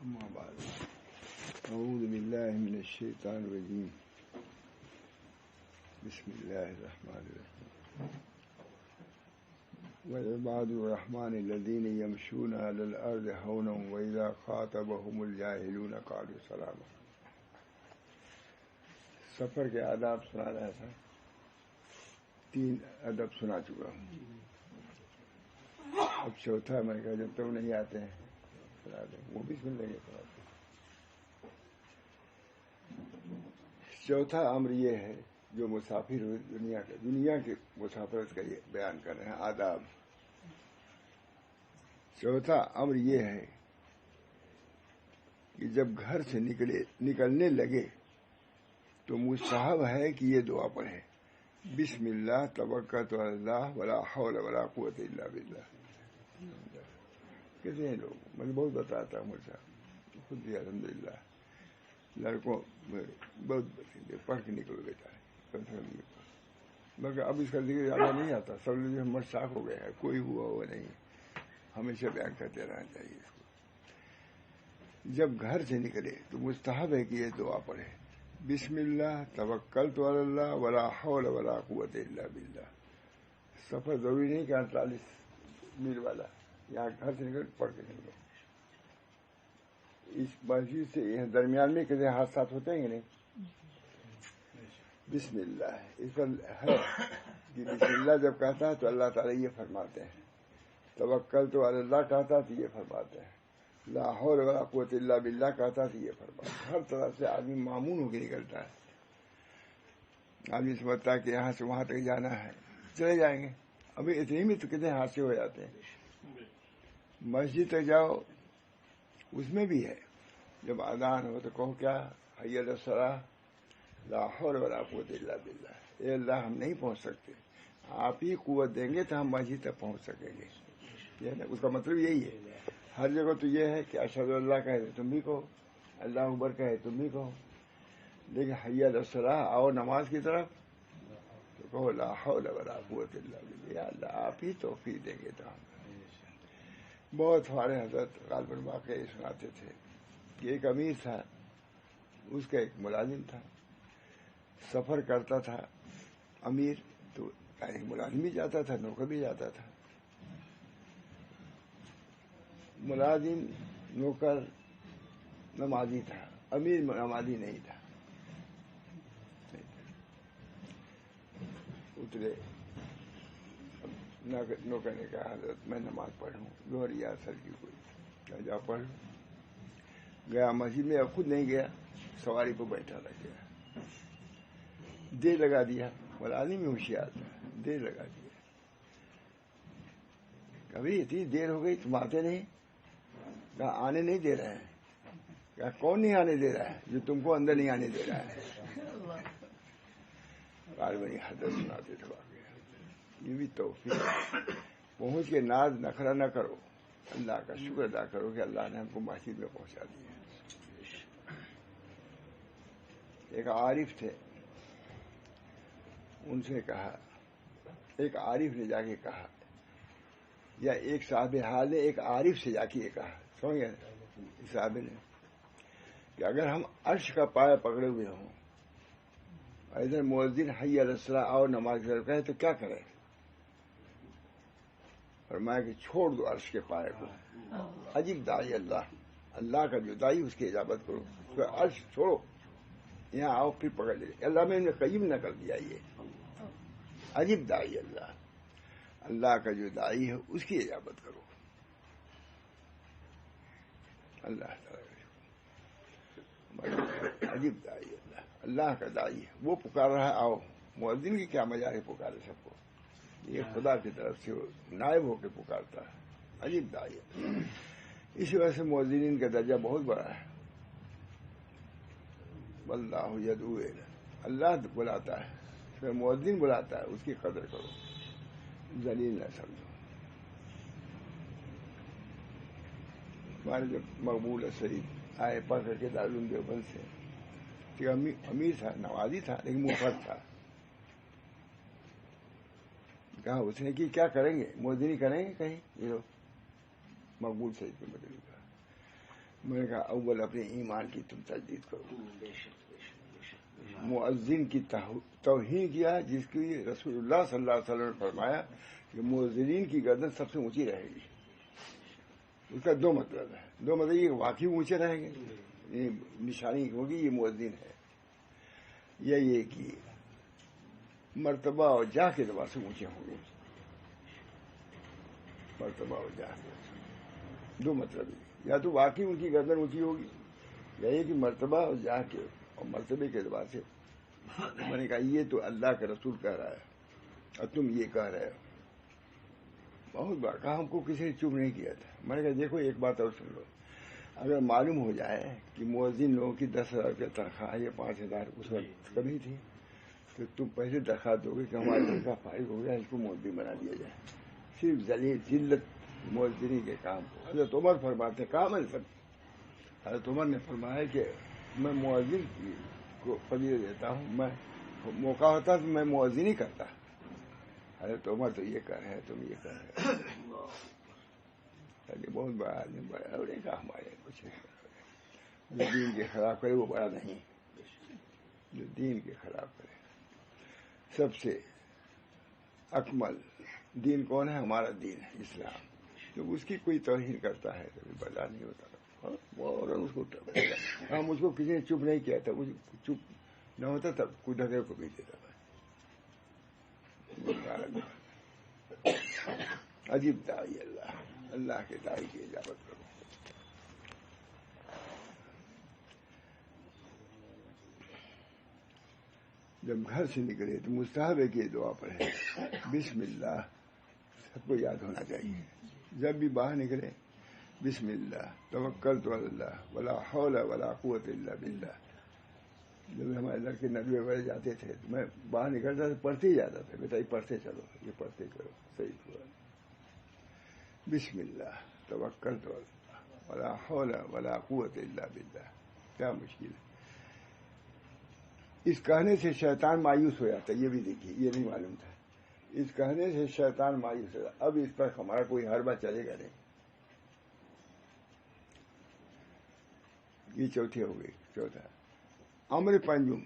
أما بعد أعوذ بالله من الشيطان الرجيم بسم الله الرحمن الرحيم وعباد الرحمن الذين يمشون على الأرض هونا وإذا خاطبهم الجاهلون قالوا سلاما. سفر کے آداب سنا رہا تھا. 3 ادب سنا چکا ہوں. اب چوتھا میں نے کہا جب تک نہیں آتے ہیں سنا دیں, وہ بھی سن لیں گے. چوتھا امر یہ ہے جو مسافر دنیا کے مسافرت کا یہ بیان کر رہے ہیں آداب. چوتھا امر یہ ہے کہ جب گھر سے نکلنے لگے تو مستحب ہے کہ یہ دعا پڑھیں, بسم اللہ توکلت علی اللہ ولا حول ولا قوت الا باللہ. کہتے ہیں لوگ, میں بہت بتاتا ہوں مجھے خود بھی الحمدللہ لڑکوں میں بہت پڑھ کے نکل بیٹا ہے, مگر اب اس کا ذکر زیادہ نہیں آتا. سب لوگ ہم شاک ہو گئے ہیں, کوئی ہوا ہوا نہیں, ہمیشہ بیان کرتے رہنا چاہیے اس کو. جب گھر سے نکلے تو مستحب ہے کہ یہ دعا پڑھے, بسم اللہ توکلت علی اللہ ولا حول ولا قوت الا باللہ. سفر ضروری نہیں کہ 48 میل والا, یہاں گھر سے نکل پڑھ کے نکلو. اس مسجد سے درمیان میں کسی حادثات ہوتے ہیں کہ نہیں؟ بسم اللہ اس پر ہے کہ بسم اللہ جب کہتا ہے تو اللہ تعالیٰ یہ فرماتے ہیں, توکلت علی اللہ کہتا تو یہ فرماتے ہیں, لا حول ولا قوت الا باللہ کہتا تو یہ فرماتے ہیں. ہر طرح سے آدمی معمون ہو کے نکلتا ہے. آدمی سمجھتا ہے کہ یہاں سے وہاں تک جانا ہے, چلے جائیں گے. ابھی اتنی میں تو کتنے حادثے ہو جاتے ہیں. مسجد تک جاؤ, اس میں بھی ہے جب اذان ہو تو کہو کیا, حی علی الصلاۃ لا حول ولا قوت الا باللہ. اے اللہ ہم نہیں پہنچ سکتے, آپ ہی قوت دیں گے تو ہم مسجد تک پہنچ سکیں گے. اس کا مطلب یہی ہے. ہر جگہ تو یہ ہے کہ اشہد اللہ کہے تو تم بھی کہو, اللہ اکبر کہے تم بھی کہو, لیکن حی علی الصلاۃ آؤ نماز کی طرف تو کہو لا حول ولا قوت الا باللہ, یا اللہ آپ ہی توفیق دیں گے تو ہم. بہت سارے حضرت غالباً واقعہ سناتے تھے کہ ایک امیر تھا, اس کا ایک ملازم تھا, سفر کرتا تھا امیر تو ملازم بھی جاتا تھا, نوکر بھی جاتا تھا. ملازم نوکر نمازی تھا, امیر نمازی نہیں تھا. اترے, نوکر نے کہا حضرت میں نماز پڑھوں, ظہر یا عصر کی کوئی, کیا جا پڑھ. گیا مسجد میں, اب خود نہیں گیا, سواری پہ بیٹھا رہ گیا. دیر لگا دیا, ملازم میں ہوشیار تھا, دیر لگا دیا. کبھی اتنی دیر ہو گئی تم آتے نہیں, کہا آنے نہیں دے رہے ہیں. کہا کون نہیں آنے دے رہا ہے, جو تم کو اندر نہیں آنے دے رہا ہے. غالباً حضرت سناتے تھے واقعہ. یہ بھی توفیق, پہنچ کے ناز نخرا نہ کرو, اللہ کا شکر ادا کرو کہ اللہ نے ہم کو مسجد میں پہنچا دیا. ایک عارف تھے, ان سے کہا, ایک عارف نے جا کے کہا, یا ایک صاحب حال نے ایک عارف سے جا کے یہ کہا, سمجھ گئے صاحب نے, کہ اگر ہم عرش کا پایا پکڑے ہوئے ہوں, ادھر مؤذن حی علی الصلاۃ اور نماز کی طرف کہے تو کیا کرے؟ فرمایا کہ چھوڑ دو عرش کے پائے کو. عجیب دائی اللہ, اللہ کا جو دائی اس کی اجابت کرو, اس کا عرش چھوڑو, یہاں آؤ پھر پکڑ لے. اللہ میں نے قیم نہ کر دیا. یہ عجیب دائی اللہ, اللہ کا جو دائی ہے اس کی اجابت کرو. اللہ عجیب دائی اللہ, اللہ کا دائی ہے, وہ پکار رہا ہے آؤ. مؤذن کی کیا مجال ہے پکارے سب کو, یہ خدا کی طرف سے نائب ہو کے پکارتا ہے. عجیب دائی ہے. اسی وجہ سے مؤذنین کا درجہ بہت بڑا ہے. واللہ یدعو, اللہ بلاتا ہے, پھر مؤذن بلاتا ہے, اس کی قدر کرو, ذلیل نہ سمجھو. ہمارے جب مقبول سعید آئے پڑھ کر کے دارالعلوم دیوبند سے, کہ امیر تھا, نوازی تھا, لیکن منفرد تھا. کہا اس نے کہ کیا کریں گے, مؤذنی کریں گے کہیں, یہ لوگ مقبول سعید کے مدعو کا. میں نے کہا اول اپنے ایمان کی تم تجدید کرو. مؤذن کی توہین کیا جس کی رسول اللہ صلی اللہ علیہ وسلم نے فرمایا کہ مؤذنین کی گردن سب سے اونچی رہے گی. اس کا دو مطلب ہے. دو مطلب یہ واقعی اونچے رہیں گے، نشانی ہوگی یہ مؤذن ہے، یا یہ کہ مرتبہ اور جاہ کے اعتبار سے اونچے ہوں گے. مرتبہ اور جاہ کے دو مطلب ہے. یا تو واقعی ان کی گردن اونچی ہوگی، یا یہ کہ مرتبہ اور جاہ کے اور مرتبے کے اعتبار سے. میں نے کہا یہ تو اللہ کا رسول کہہ رہا ہے اور تم یہ کہہ رہے ہو. بہت بار کہا، ہم کو کسی نے چپ نہیں کیا تھا. میں نے کہا دیکھو ایک بات اور سن لو، اگر معلوم ہو جائے کہ مؤذن لوگوں کی 10,000 روپیہ تنخواہ یا 5,000 اس وقت کمی تھی، تو تم پہلے درخواست دو گے کہ ہمارا لڑکا فارغ ہو گیا، اس کو مؤذن بنا دیا جائے. صرف ذلت مؤذنی کے کام کو حضرت عمر فرماتے ہیں. کام ہے سب. حضرت عمر نے فرمایا کہ میں مؤذن کو فضیلت دیتا ہوں، میں موقع ہوتا تو میں مؤذن ہی کرتا. حضرت عمر تو یہ کر رہے ہیں، تم یہ کر رہے ہو. بہت بڑا آدمی، بڑا بڑے کا ہمارے کچھ نہیں. جو دین کے خلاف کرے وہ بڑا نہیں. جو دین کے خلاف کرے. سب سے اکمل دین کون ہے؟ ہمارا دین ہے اسلام. جب اس کی کوئی توہین کرتا ہے تو برداشت نہیں ہوتا. اس کو ہم اس کو کسی نے چپ نہیں کیا تھا، چپ نہ ہوتا تب کوئی ڈھکے کو بھی دیتا تھا. عجیب داعی اللہ کے داعی کی اجابت کرو. جب گھر سے نکلے تو مستحب ہے کہ یہ دعا پڑھے. بسم اللہ سب کو یاد ہونا چاہیے. جب بھی باہر نکلے بسم اللہ توکلت علی اللہ ولا حول ولا قوت الا باللہ. جب ہمارے لڑکے ندوے وغیرہ جاتے تھے تو میں باہر نکلتا تو پڑھتے ہی جاتا تھا. بیٹا یہ پڑھتے چلو، یہ پڑھتے کرو. صحیح ہوا. بسم اللہ توکلت علی اللہ ولا حول ولا قوت الا باللہ. کیا مشکل ہے. اس کہنے سے شیطان مایوس ہو جاتا ہے. یہ بھی دیکھیے، یہ نہیں معلوم تھا. اس کہنے سے شیطان مایوس ہو جاتا. اب اس پر ہمارا کوئی حربہ چلے گا نہیں. یہ چوتھی ہو گئی. چوتھا امر پنجم.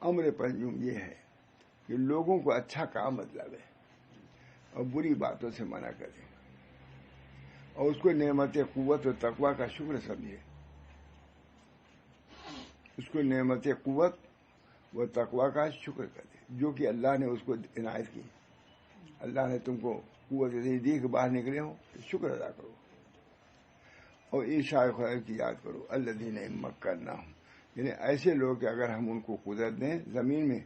امر پنجم یہ ہے کہ لوگوں کو اچھا کام بتلاوے اور بری باتوں سے منع کرے اور اس کو نعمت قوت و تقوی کا شکر سمجھے. اس کو نعمت قوت و تقوی کا شکر کرے جو کہ اللہ نے اس کو عنایت کی. اللہ نے تم کو قوت دی کہ باہر نکلے ہو تو شکر ادا کرو. اور عشاء خیر کی یاد کرو. الذین مکناہم، یعنی ایسے لوگ کہ اگر ہم ان کو قدرت دیں زمین میں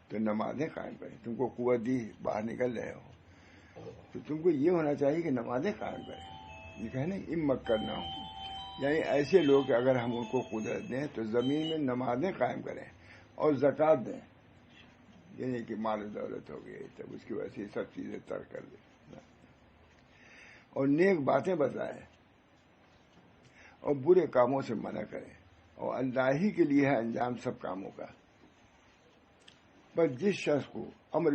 تو نمازیں قائم کریں. تم کو قوت دی، باہر نکل رہے ہو تو تم کو یہ ہونا چاہیے کہ نمازیں قائم کریں. یہ کہنے مکناہم یعنی ایسے لوگ کہ اگر ہم ان کو قدرت دیں تو زمین میں نمازیں قائم کریں اور زکوٰۃ دیں. یعنی کہ مال و دولت ہو گئی تب اس کی وجہ سے سب چیزیں ترک کر دیں اور نیک باتیں بتائیں اور برے کاموں سے منع کریں. اور اللہ ہی کے لیے ہے انجام سب کاموں کا. پر جس شخص کو امر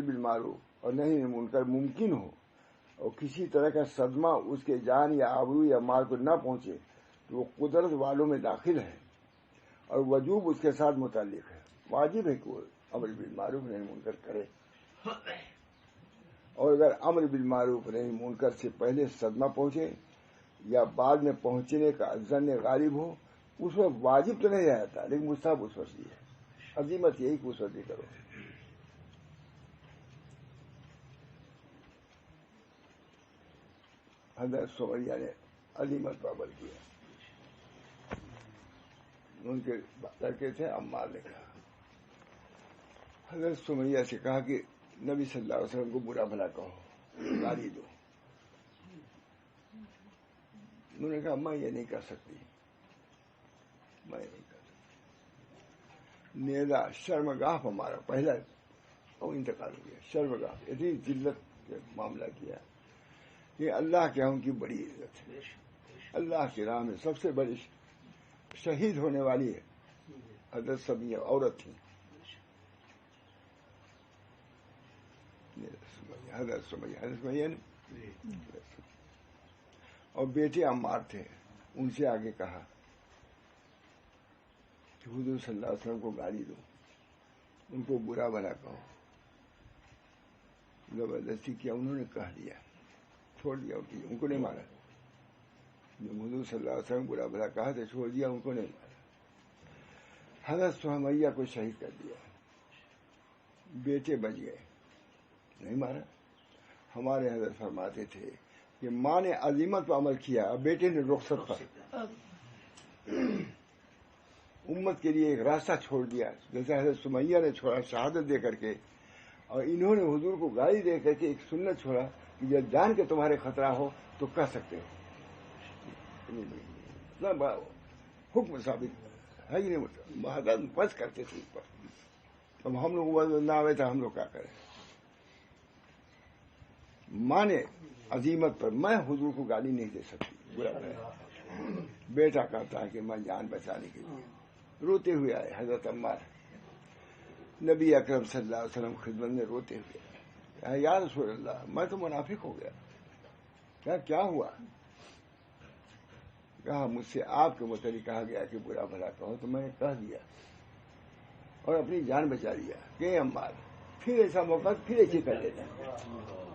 بالمعروف اور نہی عن المنکر ممکن ہو اور کسی طرح کا صدمہ اس کے جان یا آبرو یا مال کو نہ پہنچے تو وہ قدرت والوں میں داخل ہے اور وجوب اس کے ساتھ متعلق ہے. واجب ہے کہ وہ امر بالمعروف نہی عن المنکر کرے. اور اگر امر بالمعروف نہی عن المنکر سے پہلے صدمہ پہنچے یا بعد میں پہنچنے کا ظن غالب ہو اس وقت واجب تو نہیں رہتا لیکن مستحب اس وقت یہ ہے. عظیمت یہی کہ اس وقت یہ کرو. حضرت سمریہ نے عظیمت پابند کیا. ان کے لڑکے تھے عمار نے کہا، حضرت سمریہ سے کہا کہ نبی صلی اللہ علیہ وسلم کو برا بھلا کہو، گالی دو. انہوں نے کہا میں یہ نہیں کر سکتی، میں نہیں کر سکتی. نیزا شرمگاہ ہمارا پہلا اور انتقال ہو گیا. شرمگاہ اتنی ذلت کا معاملہ کیا. یہ اللہ کے ہم کی بڑی عزت ہے. اللہ کی راہ میں سب سے بڑی شہید ہونے والی ہے حضرت سمیہ عورت تھی. حضرت سمیہ نے اور بیٹے عمار تھے، ان سے آگے کہا کہ حضور صلی اللہ علیہ وسلم کو گالی دو، ان کو برا بھلا کہو. زبردستی کیا، انہوں نے کہہ دیا، چھوڑ دیا ان کو نہیں مارا. جب حضور صلی اللہ علیہ وسلم برا بھلا کہا تو چھوڑ دیا، ان کو نہیں مارا. حضرت سمیہ کو شہید کر دیا، بیٹے بچ گئے، نہیں مارا. ہمارے حضرت فرماتے تھے کہ ماں نے عزیمت پر عمل کیا، اب بیٹے نے رخصت پر امت کے لیے ایک راستہ چھوڑ دیا، جیسے حضرت سمیہ نے چھوڑا شہادت دے کر کے، اور انہوں نے حضور کو گالی دے کر کے ایک سنت چھوڑا کہ جب جان کے تمہارے خطرہ ہو تو کہہ سکتے ہو. حکم ثابت ہے کہ نہیں؟ حضرت بس کرتے تھے اس پر. اب ہم لوگ نہ آئے تو ہم لوگ کیا کریں؟ ماں نے عزیمت پر، میں حضور کو گالی نہیں دے سکتی، برا بیٹا کہتا ہے کہ میں جان بچانے کے لیے روتے ہوئے آئے. حضرت عمار نبی اکرم صلی اللہ علیہ وسلم خدمت میں روتے ہوئے کہا یا رسول اللہ میں تو منافق ہو گیا. کیا ہوا؟ کہا مجھ سے آپ کے متعلق کہا گیا کہ برا بھلا کہو تو میں نے کہہ دیا اور اپنی جان بچا لیا. کہ عمار پھر ایسا موقع پھر ایسے کر لیتا.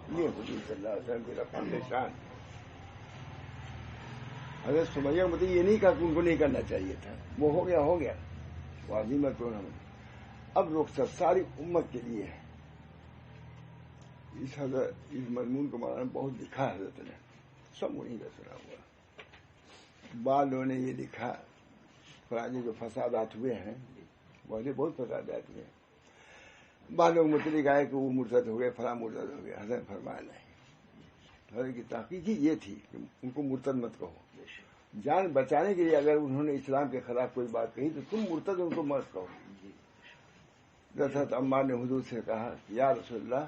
یہ حضور صلی اللہ علیہ وسلم کی رفعت شان. حضرت سمیہ مطلب یہ نہیں کہا کہ ان کو نہیں کرنا چاہیے تھا، وہ ہو گیا وہ عظیمت کو. اب رخصت ساری امت کے لیے ہے. اس مضمون کو مولانا بہت لکھا ہے حضرت نے، سب وہیں کا سنا ہوا. بعضوں نے یہ لکھا فلاں جو فسادات ہوئے ہیں بہت فسادات ہوئے ہیں. بعض لوگ متعلق آئے کہ وہ مرتد ہو گئے، فلاں مرتد ہو گئے. حضرت فرمایا نہیں. حضرت کی تحقیق ہی یہ تھی کہ ان کو مرتد مت کہو. جان بچانے کے لیے اگر انہوں نے اسلام کے خلاف کوئی بات کہی تو تم مرتد ان کو مت کہو. حضرت عمار نے حضور سے کہا یا رسول اللہ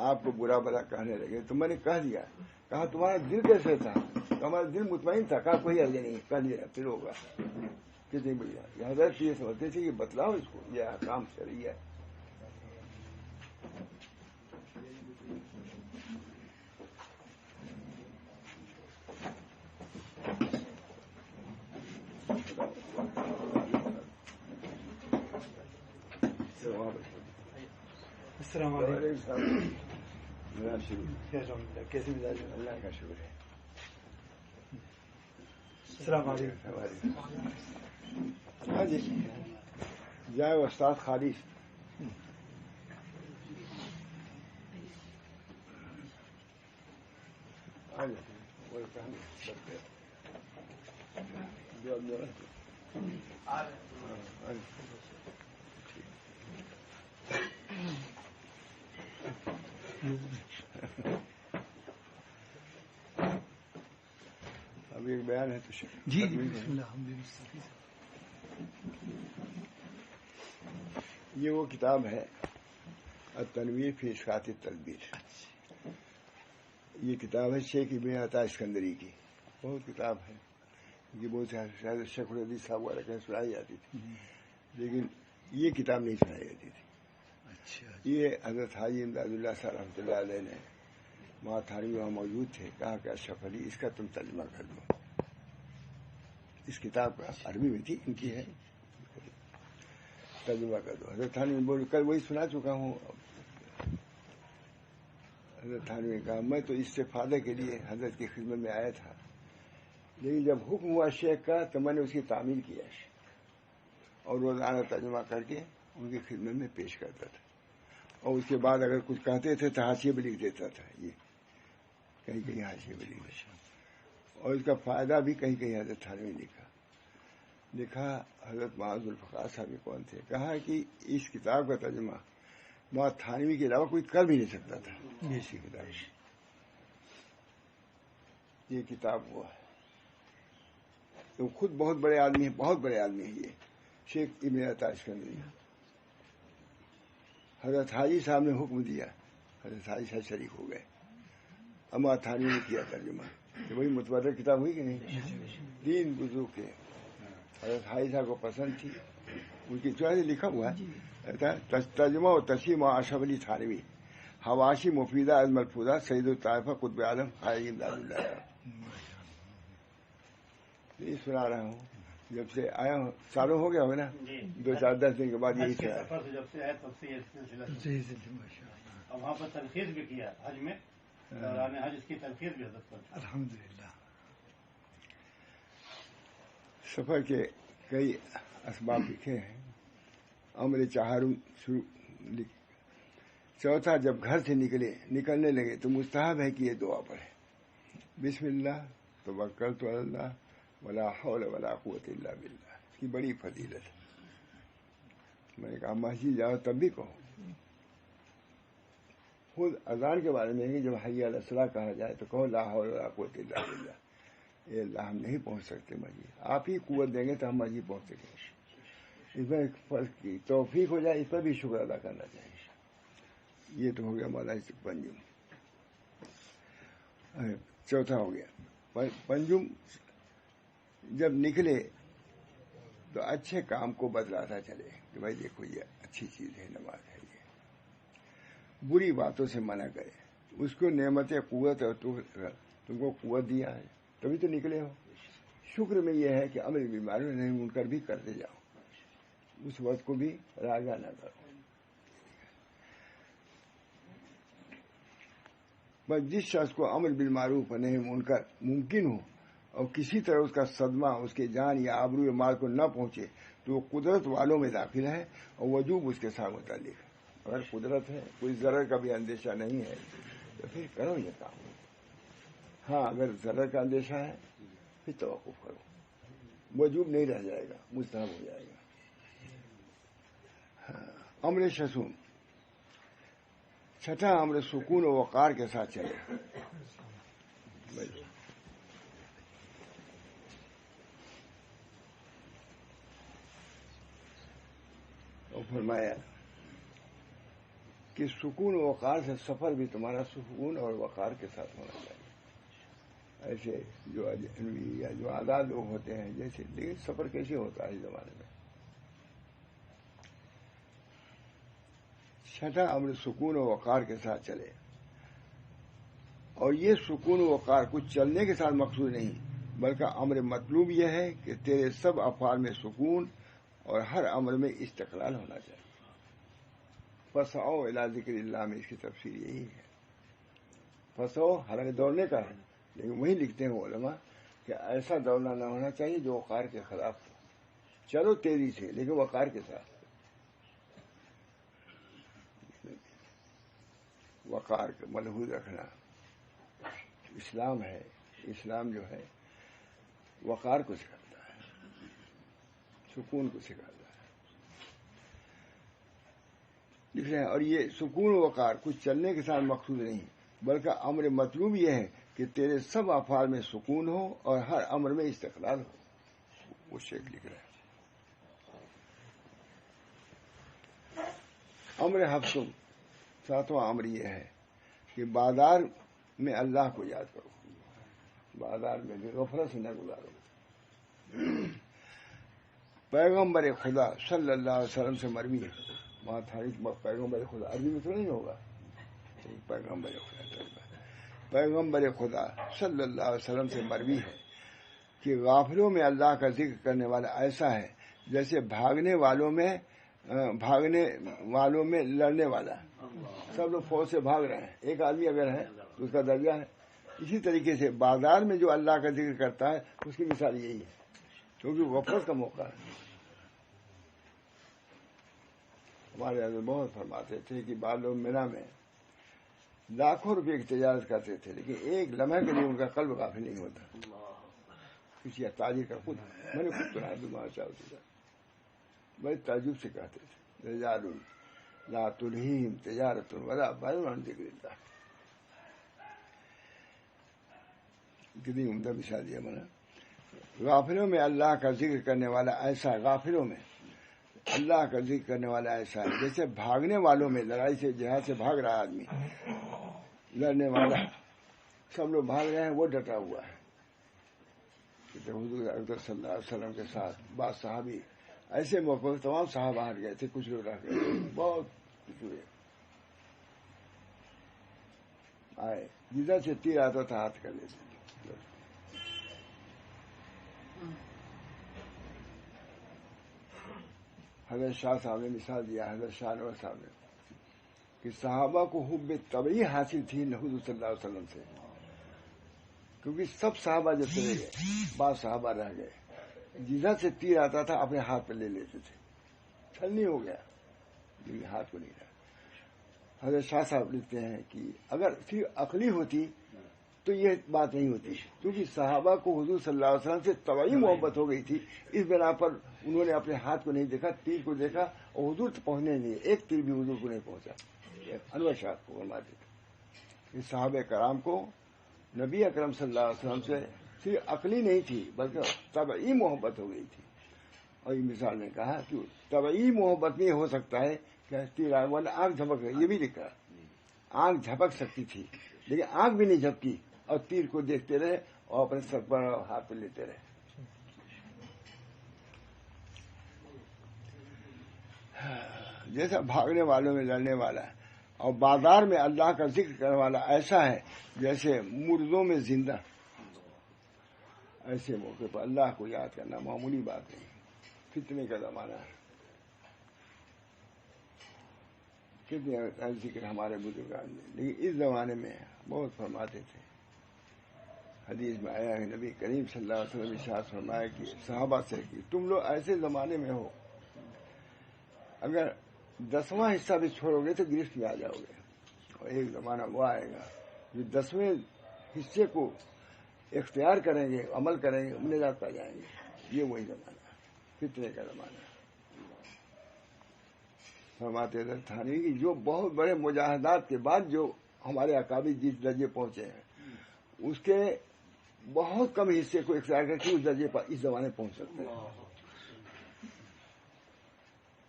آپ کو برا بھلا کہنے لگے تو میں نے کہہ دیا. کہا تمہارا دل کیسے تھا؟ ہمارا دل مطمئن تھا. کہا کوئی عرض نہیں، کہہ دیا پھر ہوگا. کتنی بڑھیا. حضرت یہ سمجھتے تھے کہ بتلاؤ اس کو، یہ احکام شرعی ہے. السلام علیکم. کیسے مزاج؟ اللہ کا شکر ہے. السلام علیکم. ہاں جی جائے استاد خالص. اب ایک بیان ہے تو جی بسم اللہ. یہ وہ کتاب ہے التنویر فی اشاعت التدبیر. یہ کتاب ہے شیخ ابن عطا اسکندری کی. بہت کتاب ہے، یہ بہت شاید شیخ الحدیث صاحب وغیرہ کہیں سنائی جاتی تھی، لیکن یہ کتاب نہیں سنائی جاتی تھی. یہ حضرت حاجی امداد اللہ صاحب رحمۃ اللہ علیہ نے وہاں تھانوی وہاں موجود تھے، کہا کہ اشرف علی اس کا تم ترجمہ کر دو. اس کتاب کا عربی میں تھی، ان کی ہے، ترجمہ کر دو. حضرت تھانوی بول کل وہی سنا چکا ہوں. حضرت تھانوی نے کہا میں تو استفادے کے لیے حضرت کی خدمت میں آیا تھا، لیکن جب حکم ہوا شیخ کا تو میں نے اس کی تعمیل کیا اور روزانہ ترجمہ کر کے ان کی خدمت میں پیش کرتا تھا. اور اس کے بعد اگر کچھ کہتے تھے تو حاشیے بھی لکھ دیتا تھا. یہ کہیں کہیں حاشیے بھی لکھ دیتا، اور اس کا فائدہ بھی کہیں کہیں حضرت تھانوی نے لکھا. حضرت معاذ الفقار صاحب کون تھے؟ کہا کہ اس کتاب کا ترجمہ معاذ تھانوی کے علاوہ کوئی کر بھی نہیں سکتا تھا. ایسی کتاب، یہ کتاب ہوا ہے. تو خود بہت بڑے آدمی ہیں، بہت بڑے آدمی ہیں یہ شیخ ابن عطا اسکندری. حضرت حاجی صاحب نے حکم دیا، حضرت حاجی صاحب شریک ہو گئے. اما تھانوی نے کیا ترجمہ. کہ وہی متبادل کتاب ہوئی کہ نہیں؟ دین گزو کے حضرت حاجی صاحب کو پسند تھی، ان کی چوائس لکھا ہوا ہے ترجمہ و تشریح اشرف علی تھانوی. حواشی مفیدہ از ملفوظہ سید الطائفہ قطب عالم خواجہ امداد اللہ. یہ سنا رہا ہوں جب سے آیا ہوں, سالوں ہو گیا ہوگا نا, 2-4-10 دن کے بعد یہی سنا. جب سے آیا تب سے یہ سلسلہ اور وہاں پر تنقید بھی کیا حج میں, دوران حج اس کی تنقید بھی حضرت کرتا. الحمدللہ. سفر کے کئی اسباب لکھے ہیں. امر چہارم چوتھا, جب گھر سے نکلنے لگے تو مستحب ہے کہ یہ دعا پڑھے, بسم اللہ توکلت علی اللہ ولا حول ولا قوت الا باللہ. اس کی بڑی فضیلت ہے. میں نے کہا مسجد جاؤ تب بھی کہو. خود اذان کے بارے میں ہے کہ جب حی علی الصلاۃ کہا جائے تو کہو لا حول ولا قوت الا باللہ. اے اللہ ہم نہیں پہنچ سکتے مسجد, آپ ہی قوت دیں گے تو ہم مسجد پہنچ سکیں گے. اس میں فرض کی توفیق ہو جائے, اس پر بھی شکر ادا کرنا چاہیے. یہ تو ہو گیا مولانا پنجم. چوتھا ہو گیا پنجم, جب نکلے تو اچھے کام کو بتلاتا چلے کہ بھائی دیکھو یہ اچھی چیز ہے, نماز ہے. یہ بری باتوں سے منع کرے. اس کو نعمت قوت اور تم کو قوت دیا ہے تبھی تو نکلے ہو. شکر میں یہ ہے کہ امر بیماری نہیں منکر بھی کرتے جاؤ, اس وقت کو بھی راجا نہ کرو. بس جس شخص کو امر بالمعروف اور نہی منکر ممکن ہو اور کسی طرح اس کا صدمہ اس کے جان یا آبرو یا مال کو نہ پہنچے تو وہ قدرت والوں میں داخل ہے اور وجوب اس کے ساتھ متعلق ہے. اگر قدرت ہے, کوئی ضرر کا بھی اندیشہ نہیں ہے تو پھر کرو یہ کام. ہاں اگر ضرر کا اندیشہ ہے پھر توقف کرو, وجوب نہیں رہ جائے گا, مستحب ہو جائے گا. امر شسون چھٹا امر سکون و وقار کے ساتھ چلے. اور فرمایا کہ سکون و وقار سے سفر بھی تمہارا سکون اور وقار کے ساتھ ہونا چاہیے. ایسے جو اجنبی یا جو آزاد لوگ ہوتے ہیں جیسے, لیکن سفر کیسے ہوتا ہے اس زمانے میں. چھٹا امر سکون و وقار کے ساتھ چلے. اور یہ سکون و وقار کچھ چلنے کے ساتھ مقصود نہیں, بلکہ امر مطلوب یہ ہے کہ تیرے سب افعال میں سکون اور ہر امر میں استقلال ہونا چاہیے. فسعوا الی ذکر اللہ میں اس کی تفسیر یہی ہے. فسعوا حالانکہ دوڑنے کا ہے, لیکن وہی لکھتے ہیں علماء کہ ایسا دوڑنا نہ ہونا چاہیے جو وقار کے خلاف ہو. چلو تیزی سے لیکن وقار کے ساتھ. وقار کا ملحوظ رکھنا اسلام ہے. اسلام جو ہے وقار کو سکھاتا ہے, سکون کو سکھاتا ہے. لکھ رہے ہیں اور یہ سکون و وقار کچھ چلنے کے ساتھ مقصود نہیں, بلکہ امر مطلوب یہ ہے کہ تیرے سب افعال میں سکون ہو اور ہر امر میں استقلال ہو. وہ شیخ لکھ رہے ہیں. امر ہفتم ساتواں امر یہ ہے کہ بازار میں اللہ کو یاد کرو. بازار میں بھی غفلت سے نہ گزارو. پیغمبر خدا صلی اللہ علیہ وسلم سے مروی ہے. وہاں تاریخ پیغمبر خدا عربی میں تو نہیں ہوگا. پیغمبر خدا صلی اللہ علیہ وسلم سے مروی ہے کہ غافلوں میں اللہ کا ذکر کرنے والا ایسا ہے جیسے بھاگنے والوں میں لڑنے والا. سب لوگ فوج سے بھاگ رہے ہیں, ایک آدمی اگر ہے تو اس کا درجہ ہے. اسی طریقے سے بازار میں جو اللہ کا ذکر کرتا ہے اس کی مثال یہی ہے, کیونکہ غفلت کا موقع ہے. ہمارے حضرت بہت فرماتے تھے کہ بعض لوگ مینا میں لاکھوں روپے کی تجارت کرتے تھے, لیکن ایک لمحے کے لیے ان کا قلب غافل نہیں ہوتا. کسی تاجر کا خود میں نے خود سنا بیمار چاہتا تھا, بڑے تعجب سے کہتے تھے رجال لا تلہیہم تجارت ولا بیع عن ذکر اللہ. کتنی عمدہ مثال دیا میں نے. غافلوں میں اللہ کا ذکر کرنے والا ایسا, غافلوں میں اللہ کا ذکر کرنے والا ایسا ہے جیسے بھاگنے والوں میں, لڑائی سے جہاد سے بھاگ رہا آدمی, لڑنے والا سب لوگ بھاگ رہے ہیں, وہ ڈٹا ہوا ہے. حضور اکرم صلی اللہ علیہ وسلم کے ساتھ بعض صحابی ایسے موقع پر تمام صحابہ ہٹ گئے تھے, کچھ لوگ رہ گئے, بہت کچھ ہوئے. آئے جدھر سے تیر آتا تھا ہاتھ کر لیتے. حضرت شاہ صاحب نے مثال دیا، حضرت شاہ نور صاحب نے، کہ صحابہ کو حب طبعی حاصل تھی حضور صلی اللہ علیہ وسلم سے، کیونکہ سب صحابہ جو چلے گئے، بعض صحابہ رہ گئے، جدھر سے تیر آتا تھا اپنے ہاتھ پہ لے لیتے تھے. چھلنی ہو گیا لیکن ہاتھ کو نہیں رہا. حضرت شاہ صاحب لکھتے ہیں کہ اگر صرف عقلی ہوتی تو یہ بات نہیں ہوتی، کیونکہ صحابہ کو حضور صلی اللہ علیہ وسلم سے طبعی محبت ہو گئی تھی. اس بنا پر انہوں نے اپنے ہاتھ کو نہیں دیکھا، تیر کو دیکھا، اور حضور تو پہنچنے نہیں، ایک تیر بھی حضور کو نہیں پہنچا. انور شاہ کو فرماتے تھے اس صحابہ کرام کو نبی اکرم صلی اللہ علیہ وسلم سے صرف عقلی نہیں تھی بلکہ طبعی محبت ہو گئی تھی. اور یہ مثال نے کہا کہ طبعی محبت میں ہو سکتا ہے کہ تیر والا آنکھ جھپک گئی، یہ بھی لکھا، آنکھ جھپک سکتی تھی لیکن آنکھ بھی نہیں جھپکی، اور تیر کو دیکھتے رہے اور اپنے سر پر ہاتھ پہ لیتے رہے. جیسا بھاگنے والوں میں لڑنے والا ہے اور بازار میں اللہ کا ذکر کرنے والا ایسا ہے جیسے مردوں میں زندہ. ایسے موقع پر اللہ کو یاد کرنا معمولی بات نہیں. فتنے کا زمانہ ہے، کتنے ذکر ہمارے بزرگان نے، لیکن اس زمانے میں بہت فرماتے تھے. حدیث میں آیا ہے نبی کریم صلی اللہ علیہ وسلم ارشاد فرمایا کہ صحابہ سے کہ تم لوگ ایسے زمانے میں ہو اگر 10واں حصہ بھی چھوڑو گے تو گرفت میں آ جاؤ گے، اور ایک زمانہ وہ آئے گا جو 10ویں حصے کو اختیار کریں گے، عمل کریں گے، نجات پا جائیں گے. یہ وہی زمانہ ہے، فتنے کا زمانہ ہے. فرماتے تھے تھانوی کہ جو بہت بڑے مجاہدات کے بعد جو ہمارے اکابر جس درجے پہنچے ہیں اس کے بہت کم حصے کو اختیار کر کے اس درجے پر اس زمانے پہنچ سکتے ہیں.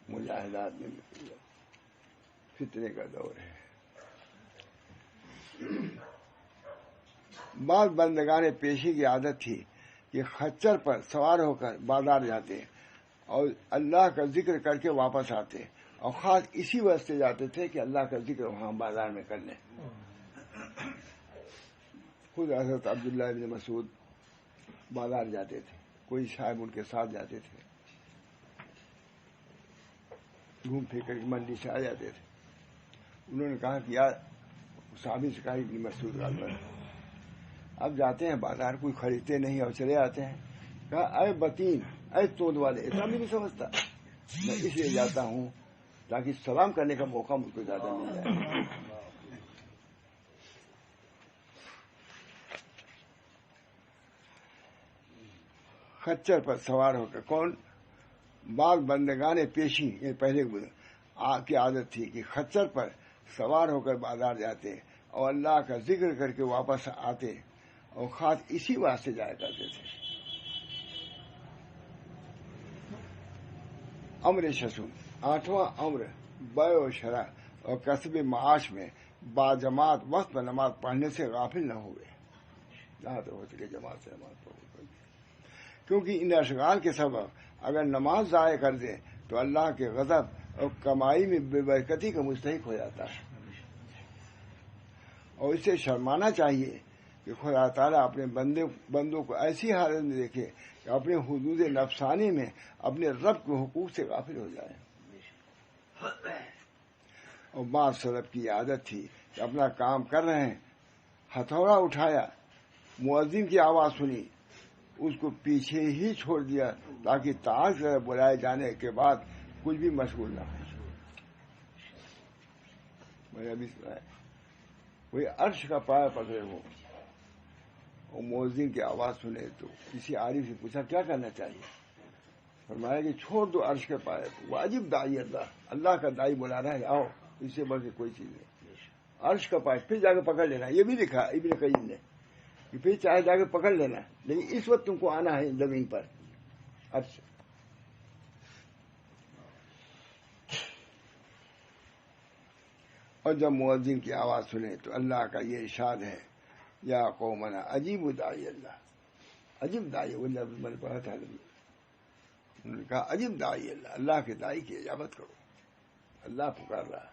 مجاہدات میں فتنے کا دور ہے. بعض بندگان پیشی کی عادت تھی کہ خچر پر سوار ہو کر بازار جاتے اور اللہ کا ذکر کر کے واپس آتے، اور خاص اسی وجہ سے جاتے تھے کہ اللہ کا ذکر وہاں بازار میں کر لیں. خود حضرت عبداللہ ابن مسعود بازار جاتے تھے، کوئی صاحب ان کے ساتھ جاتے تھے، گھوم پھر کر منڈی سے آ جاتے تھے. انہوں نے کہا کہ یار صحابی سے کہا ابن مسعود غالباً اب جاتے ہیں بازار، کوئی خریدتے نہیں اور چلے آتے ہیں. کہا اے بتین، اے چود والے، اتنا بھی نہیں سمجھتا، میں اس لیے جاتا ہوں تاکہ سلام کرنے کا موقع مجھ کو زیادہ مل جائے. خچر پر سوار ہو کر کون؟ بعض بندگان پیشی، یہ پہلے کی عادت تھی کہ خچر پر سوار ہو کر بازار جاتے اور اللہ کا ذکر کر کے واپس آتے، اور خاص اسی واسطے جایا کرتے تھے. امر ششم، 8واں امر بیع و شرع اور کسب معاش میں باجماعت وقت پر نماز پڑھنے سے غافل نہ ہوئے، جہاں تک ہو سکے جماعت سے نماز پڑھو، کیونکہ ان اشغال کے سبب اگر نماز ضائع کر دے تو اللہ کے غضب اور کمائی میں بے برکتی کا مستحق ہو جاتا ہے. اور اسے شرمانا چاہیے کہ خدا تعالیٰ اپنے بندوں کو ایسی حالت میں دیکھے کہ اپنے حدود نفسانی میں اپنے رب کے حقوق سے غافل ہو جائے. اور بعض سلف کی عادت تھی کہ اپنا کام کر رہے ہیں، ہتھوڑا اٹھایا، مؤذن کی آواز سنی، اس کو پیچھے ہی چھوڑ دیا تاکہ تعاج بلائے جانے کے بعد کچھ بھی مشغول نہ ہو. میں نے ابھی سنا ہے کوئی عرش کا پایا پکڑے ہو اور مؤذن کی آواز سنے تو کسی عارف سے پوچھا کیا کرنا چاہیے، فرمایا کہ چھوڑ دو عرش کے پائے. واجب دائی اللہ کا دائی بلا رہا ہے، آؤ، اس سے بڑھ کے کوئی چیز نہیں. عرش کا پائے پھر جا کے پکڑ لینا، یہ بھی لکھا ابن قیم نے کہ پھر چاہے جا کے پکڑ لینا، لیکن اس وقت تم کو آنا ہے زمین پر عرش. اور جب مؤذن کی آواز سنے تو اللہ کا یہ ارشاد ہے، یا قومنا عجیب داعی اللہ، عجیب داعی، وہ لفظ میں نے پڑھا تھا، انہوں نے کہا عجیب داعی اللہ، اللہ کے داعی کی اجابت کرو، اللہ پکار رہا.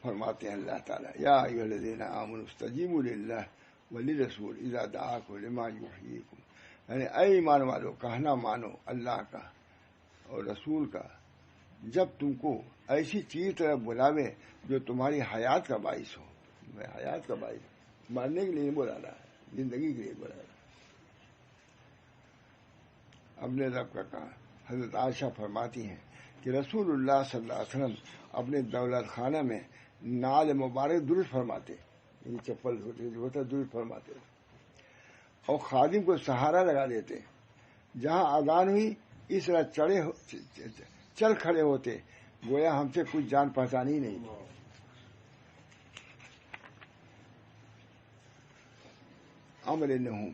فرماتے ہیں اللہ تعالیٰ یا ایھا الذین آمنوا استجیبوا للہ وللرسول اذا دعاکم لما یحییکم، یعنی اے ایمان والو کہنا مانو اللہ کا اور رسول کا جب تم کو ایسی چیز طرف بلاوے جو تمہاری حیات کا باعث ہو. حیات کا باعث ماننے کے لیے نہیں بلا رہا ہے، زندگی کے لیے بلا رہا ہے. اپنے رب کا کہا. حضرت عائشہ فرماتی ہیں کہ رسول اللہ صلی اللہ علیہ وسلم اپنے دولت خانہ میں نال مبارک درست فرماتے، یعنی چپل جو ہوتا درست فرماتے، اور خادم کو سہارا لگا دیتے. جہاں اذان ہوئی اس طرح چل کھڑے ہوتے گویا ہم سے کچھ جان پہچان ہی نہیں. امر نہم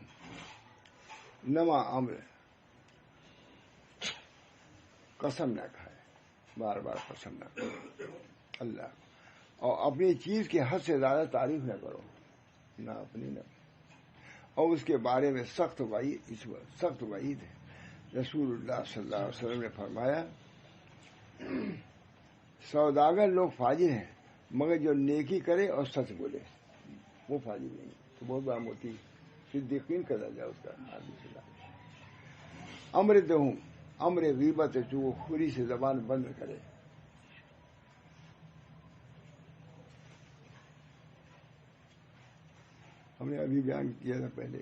نما امر، قسم نہ کھائے، بار بار قسم نہ کرو اللہ، اور اپنی چیز کی حد سے زیادہ تعریف نہ کرو، نہ اپنی نہ، اور اس کے بارے میں سخت وعید ہے. رسول اللہ صلی اللہ علیہ وسلم نے فرمایا سوداگر لوگ فاجر ہیں مگر جو نیکی کرے اور سچ بولے وہ فاجر نہیں. تو بہت بڑا موتی صدیقین کا درجہ اس کا. امر دہوں امر غیبت ہے جو وہ خوری سے زبان بند کرے. ہم نے ابھی بیان کیا تھا پہلے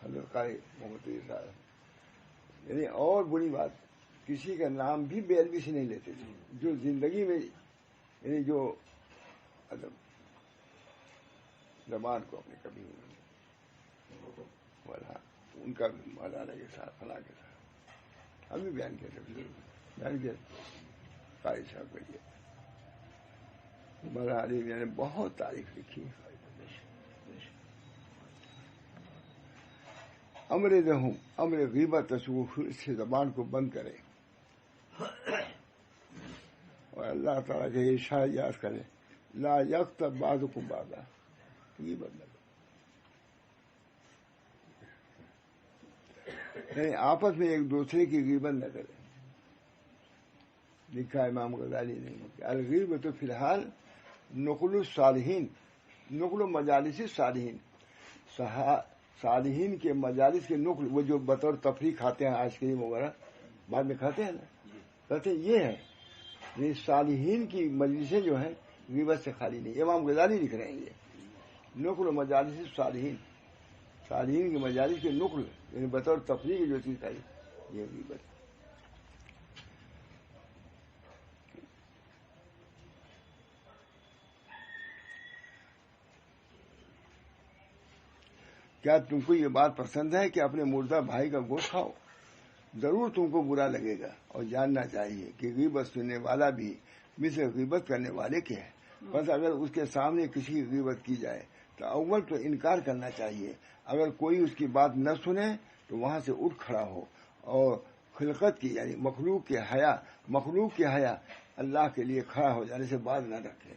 حضرت قاری محمد صاحب، یعنی اور بری بات کسی کا نام بھی بے علمی سے نہیں لیتے تھے، جو زندگی میں یعنی جو زبان کو اپنے کبھی ان کا مولانا کے ساتھ فلاں کے ساتھ ہم بھی بیان کیا قاری صاحب کے لیے مولانا علی نے بہت تعریف لکھی. امر دہوں امر غیبت سے زبان کو بند کرے، اور اللہ تعالیٰ کے ارشاد یاد کرے لا یغتب بعضکم بعضا، غیبت نہ کرے. یعنی آپس میں ایک دوسرے کی غیبت نہ کرے. لکھا امام غزالی نے الغیبۃ فی الحال نقل الصالحین، نقل و مجالس الصالحین، صالحین کے مجالس کے نقل، وہ جو بطور تفریح کھاتے ہیں آئس کریم وغیرہ بعد میں کھاتے ہیں نا، کہتے ہیں یہ ہے. یہ صالحین کی مجلسیں جو ہیں غیبت سے خالی نہیں. امام غزالی لکھ رہے ہیں یہ نقل و مجالس الصالحین، صالحین کے مجالس کے نقل یعنی بطور تفریح کی جو چیز کھائی یہ غیبت. کیا تم کو یہ بات پسند ہے کہ اپنے مردہ بھائی کا گوشت کھاؤ؟ ضرور تم کو برا لگے گا، اور جاننا چاہیے کہ غیبت سننے والا بھی مثل غیبت کرنے والے کے ہے. بس اگر اس کے سامنے کسی کی غیبت کی جائے تو اول تو انکار کرنا چاہیے. اگر کوئی اس کی بات نہ سنے تو وہاں سے اٹھ کھڑا ہو اور خلقت کی یعنی مخلوق کی حیا اللہ کے لیے کھڑا ہو جانے سے باز نہ رکھے،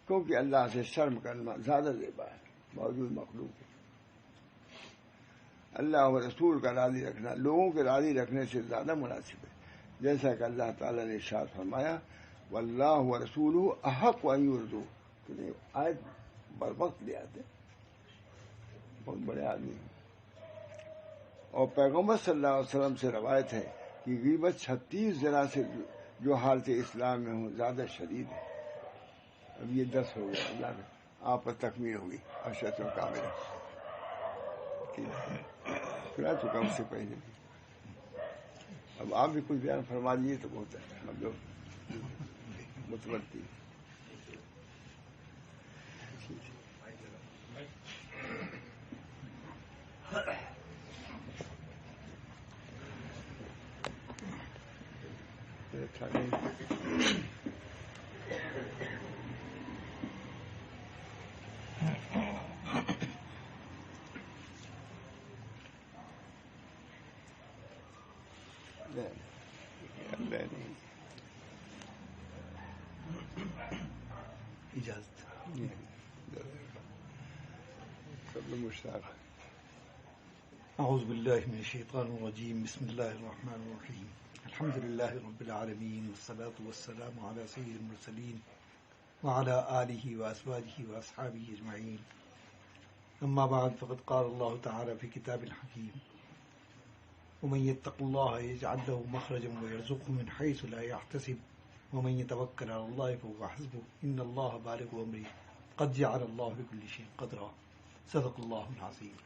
کیونکہ اللہ سے شرم کرنا زیادہ زیبا ہے موجود مخلوق. اللہ و رسول کا راضی رکھنا لوگوں کے راضی رکھنے سے زیادہ مناسب ہے، جیسا کہ اللہ تعالیٰ نے ارشاد فرمایا واللہ و رسولہ احق ان یرضوہ. تو آیت بر وقت لے آتے، بہت بڑے آدمی ہیں. اور پیغمبر صلی اللہ علیہ وسلم سے روایت ہے کہ غیبت 36 زنا سے جو حالت اسلام میں ہوں زیادہ شدید ہے. اب یہ 10 ہو گیا، اللہ نے آپ پر تکمیل ہوگی. اشرت کاملہ سنا چکا اس سے پہلے بھی. اب آپ بھی کچھ بیان فرما دیجیے تو بہت ہے، ہم لوگ متوتی. اجازت. اعوذ باللہ من الشیطان الرجیم، بسم اللہ الرحمن الرحیم. الحمد لله رب العالمين والصلاة والسلام على سيد المرسلين وعلى آله وأزواجه وأصحابه أجمعين. أما بعد فقد قال الله تعالى في كتاب الحكيم: ومن يتق الله يجعل له مخرجا ويرزقه من حيث لا يحتسب ومن يتوكل على الله فهو حسبه إن الله بالغ أمره قد جعل الله بكل شيء قدرا. صدق الله العظيم.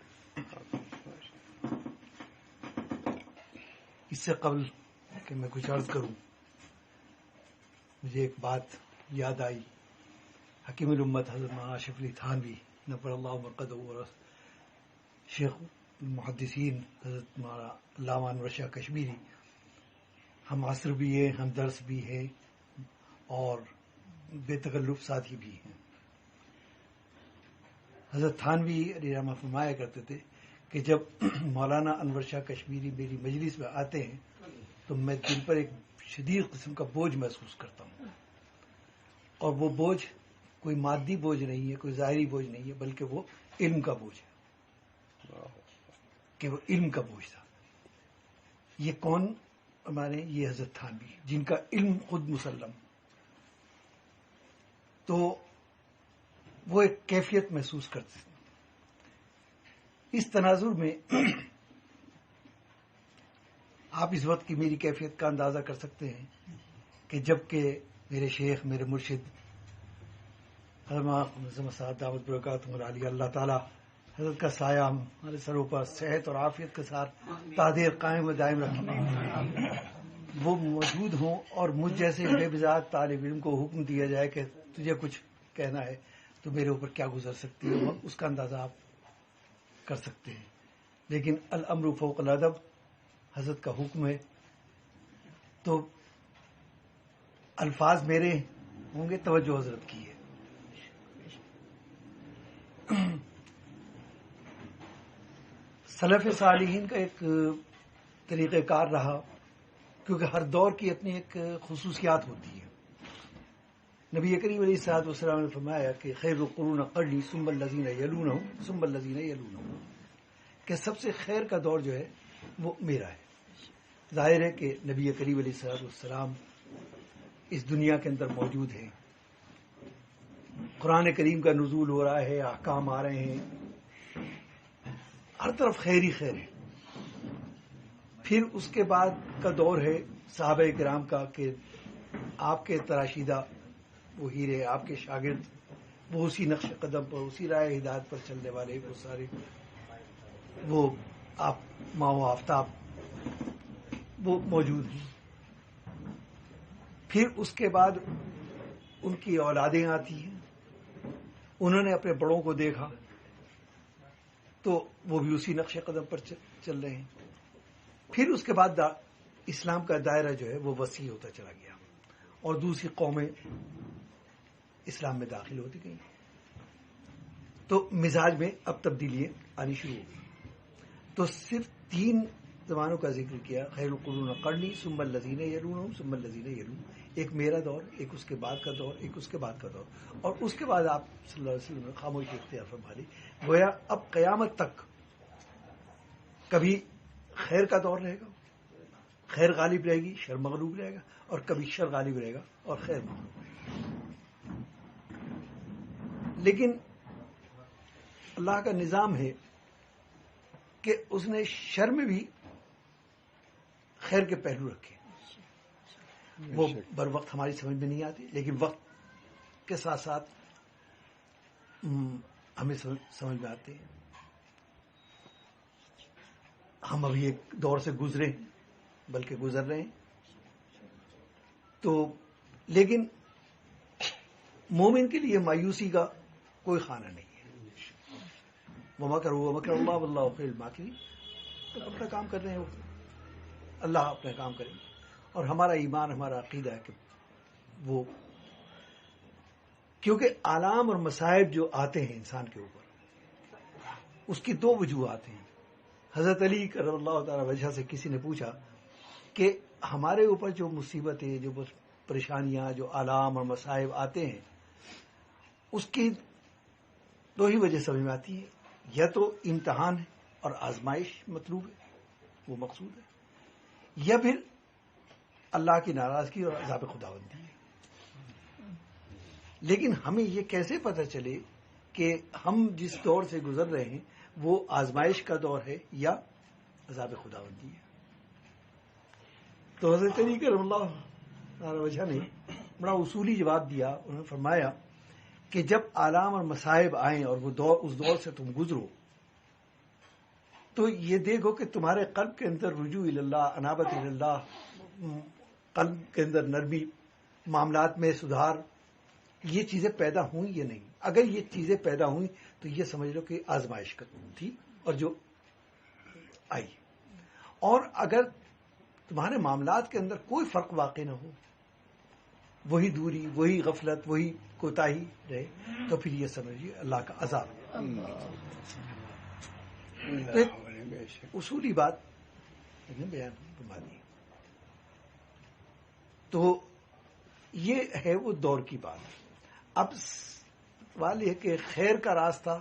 اس سے قبل کہ میں کچھ عرض کروں، مجھے ایک بات یاد آئی. حکیم الامت حضرت مولانا اشرف علی تھانوی نفر اللہ مرقدہ اور شیخ محدثین حضرت مولانا علامہ انور شاہ کشمیری ہم عصر بھی ہیں، ہم درس بھی ہیں اور بے تکلف ساتھی بھی ہیں. حضرت تھانوی علیہ رحمہ فرمایا کرتے تھے کہ جب مولانا انور شاہ کشمیری میری مجلس میں آتے ہیں تو میں دل پر ایک شدید قسم کا بوجھ محسوس کرتا ہوں، اور وہ بوجھ کوئی مادی بوجھ نہیں ہے، کوئی ظاہری بوجھ نہیں ہے، بلکہ وہ علم کا بوجھ ہے، کہ وہ علم کا بوجھ تھا. یہ کون ہمارے؟ یہ حضرت تھانوی جن کا علم خود مسلم. تو وہ ایک کیفیت محسوس کرتے تھے. اس تناظر میں آپ اس وقت کی میری کیفیت کا اندازہ کر سکتے ہیں کہ جب کہ میرے شیخ، میرے مرشد حضرت دعوت برکاتہ علی اللہ تعالیٰ حضرت کا سایہ ہمارے سروں پر صحت اور عافیت کے ساتھ تادیر قائم و دائم رکھیں، وہ موجود ہوں اور مجھ جیسے بے بذات طالب علم کو حکم دیا جائے کہ تجھے کچھ کہنا ہے تو میرے اوپر کیا گزر سکتی ہے، اس کا اندازہ آپ کر سکتے ہیں. لیکن الامر فوق الادب، حضرت کا حکم ہے تو الفاظ میرے ہوں گے، توجہ حضرت کی ہے. سلف صالحین کا ایک طریقہ کار رہا، کیونکہ ہر دور کی اپنی ایک خصوصیات ہوتی ہے. نبی کریم علیہ الصلوۃ والسلام نے فرمایا کہ خیر القرون قرنی ثم الذین یلونہم ثم الذین یلونہم، کہ سب سے خیر کا دور جو ہے وہ میرا ہے. ظاہر ہے کہ نبی کریم علیہ الصلوۃ والسلام اس دنیا کے اندر موجود ہیں، قرآن کریم کا نزول ہو رہا ہے، احکام آ رہے ہیں، ہر طرف خیر ہی خیر ہے. پھر اس کے بعد کا دور ہے صحابہ کرام کا، کہ آپ کے تراشیدہ وہ ہیرے، آپ کے شاگرد، وہ اسی نقش قدم پر، اسی راہ ہدایت پر چلنے والے وہ سارے، وہ آپ ماہ و آفتاب وہ موجود ہیں. پھر اس کے بعد ان کی اولادیں آتی ہیں، انہوں نے اپنے بڑوں کو دیکھا تو وہ بھی اسی نقش قدم پر چل رہے ہیں. پھر اس کے بعد اسلام کا دائرہ جو ہے وہ وسیع ہوتا چلا گیا اور دوسری قومیں اسلام میں داخل ہوتی گئیں، تو مزاج میں اب تبدیلیاں آنی شروع ہو گئی. تو صرف 3 زمانوں کا ذکر کیا: خیر القرون قرنی ثم الذین یلونہم ثم الذین یلونہم، ایک میرا دور، ایک اس کے بعد کا دور، ایک اس کے بعد کا دور، اور اس کے بعد آپ صلی اللہ علیہ وسلم نے خاموشی اختیار فرما لی. گویا اب قیامت تک کبھی خیر کا دور رہے گا، خیر غالب رہے گی، شر مغلوب رہے گا، اور کبھی شر غالب رہے گا اور خیر مغلوب رہے گا. لیکن اللہ کا نظام ہے کہ اس نے شر میں بھی خیر کے پہلو رکھے. وہ بر وقت ہماری سمجھ میں نہیں آتی، لیکن وقت کے ساتھ ساتھ ہمیں سمجھ میں آتے ہیں. ہم ابھی ایک دور سے گزرے ہیں، بلکہ گزر رہے ہیں. تو لیکن مومن کے لیے مایوسی کا کوئی خانہ نہیں ہے. وَمَكَرُوا وَمَكَرَ اللَّهُ وَاللَّهُ خَيْرُ الْمَاكِرِينَ. تو اپنا کام کر رہے ہیں، اللہ اپنا کام کریں گے. اور ہمارا ایمان، ہمارا عقیدہ ہے کہ وہ، کیونکہ آلام اور مصائب جو آتے ہیں انسان کے اوپر، اس کی 2 وجوہات ہیں. حضرت علی کرم اللہ تعالی وجہ سے کسی نے پوچھا کہ ہمارے اوپر جو مصیبتیں، جو پریشانیاں، جو آلام اور مصائب آتے ہیں، اس کی 2 ہی وجہ سمجھ میں آتی ہے. یا تو امتحان ہے اور آزمائش مطلوب ہے، وہ مقصود ہے، یا پھر اللہ کی ناراضگی اور عذاب خداوندی ہے. لیکن ہمیں یہ کیسے پتہ چلے کہ ہم جس دور سے گزر رہے ہیں وہ آزمائش کا دور ہے یا عذاب خداوندی ہے؟ تو حضرت علی کرم اللہ تعالی وجہ نے بڑا اصولی جواب دیا. انہوں نے فرمایا کہ جب آلام اور مصائب آئیں اور وہ دور اس دور سے تم گزرو تو یہ دیکھو کہ تمہارے قلب کے اندر رجوع اللہ، انابت اللہ، قلب کے اندر نرمی، معاملات میں سدھار، یہ چیزیں پیدا ہوئیں یا نہیں. اگر یہ چیزیں پیدا ہوئیں تو یہ سمجھ لو کہ آزمائش تھی اور جو آئی. اور اگر تمہارے معاملات کے اندر کوئی فرق واقع نہ ہو، وہی دوری، وہی غفلت، وہی کوتاہی رہے، تو پھر یہ سمجھیے اللہ کا عذاب. اصولی بات بیان فرما دی. تو یہ ہے وہ دور کی بات. اب سوال یہ کہ خیر کا راستہ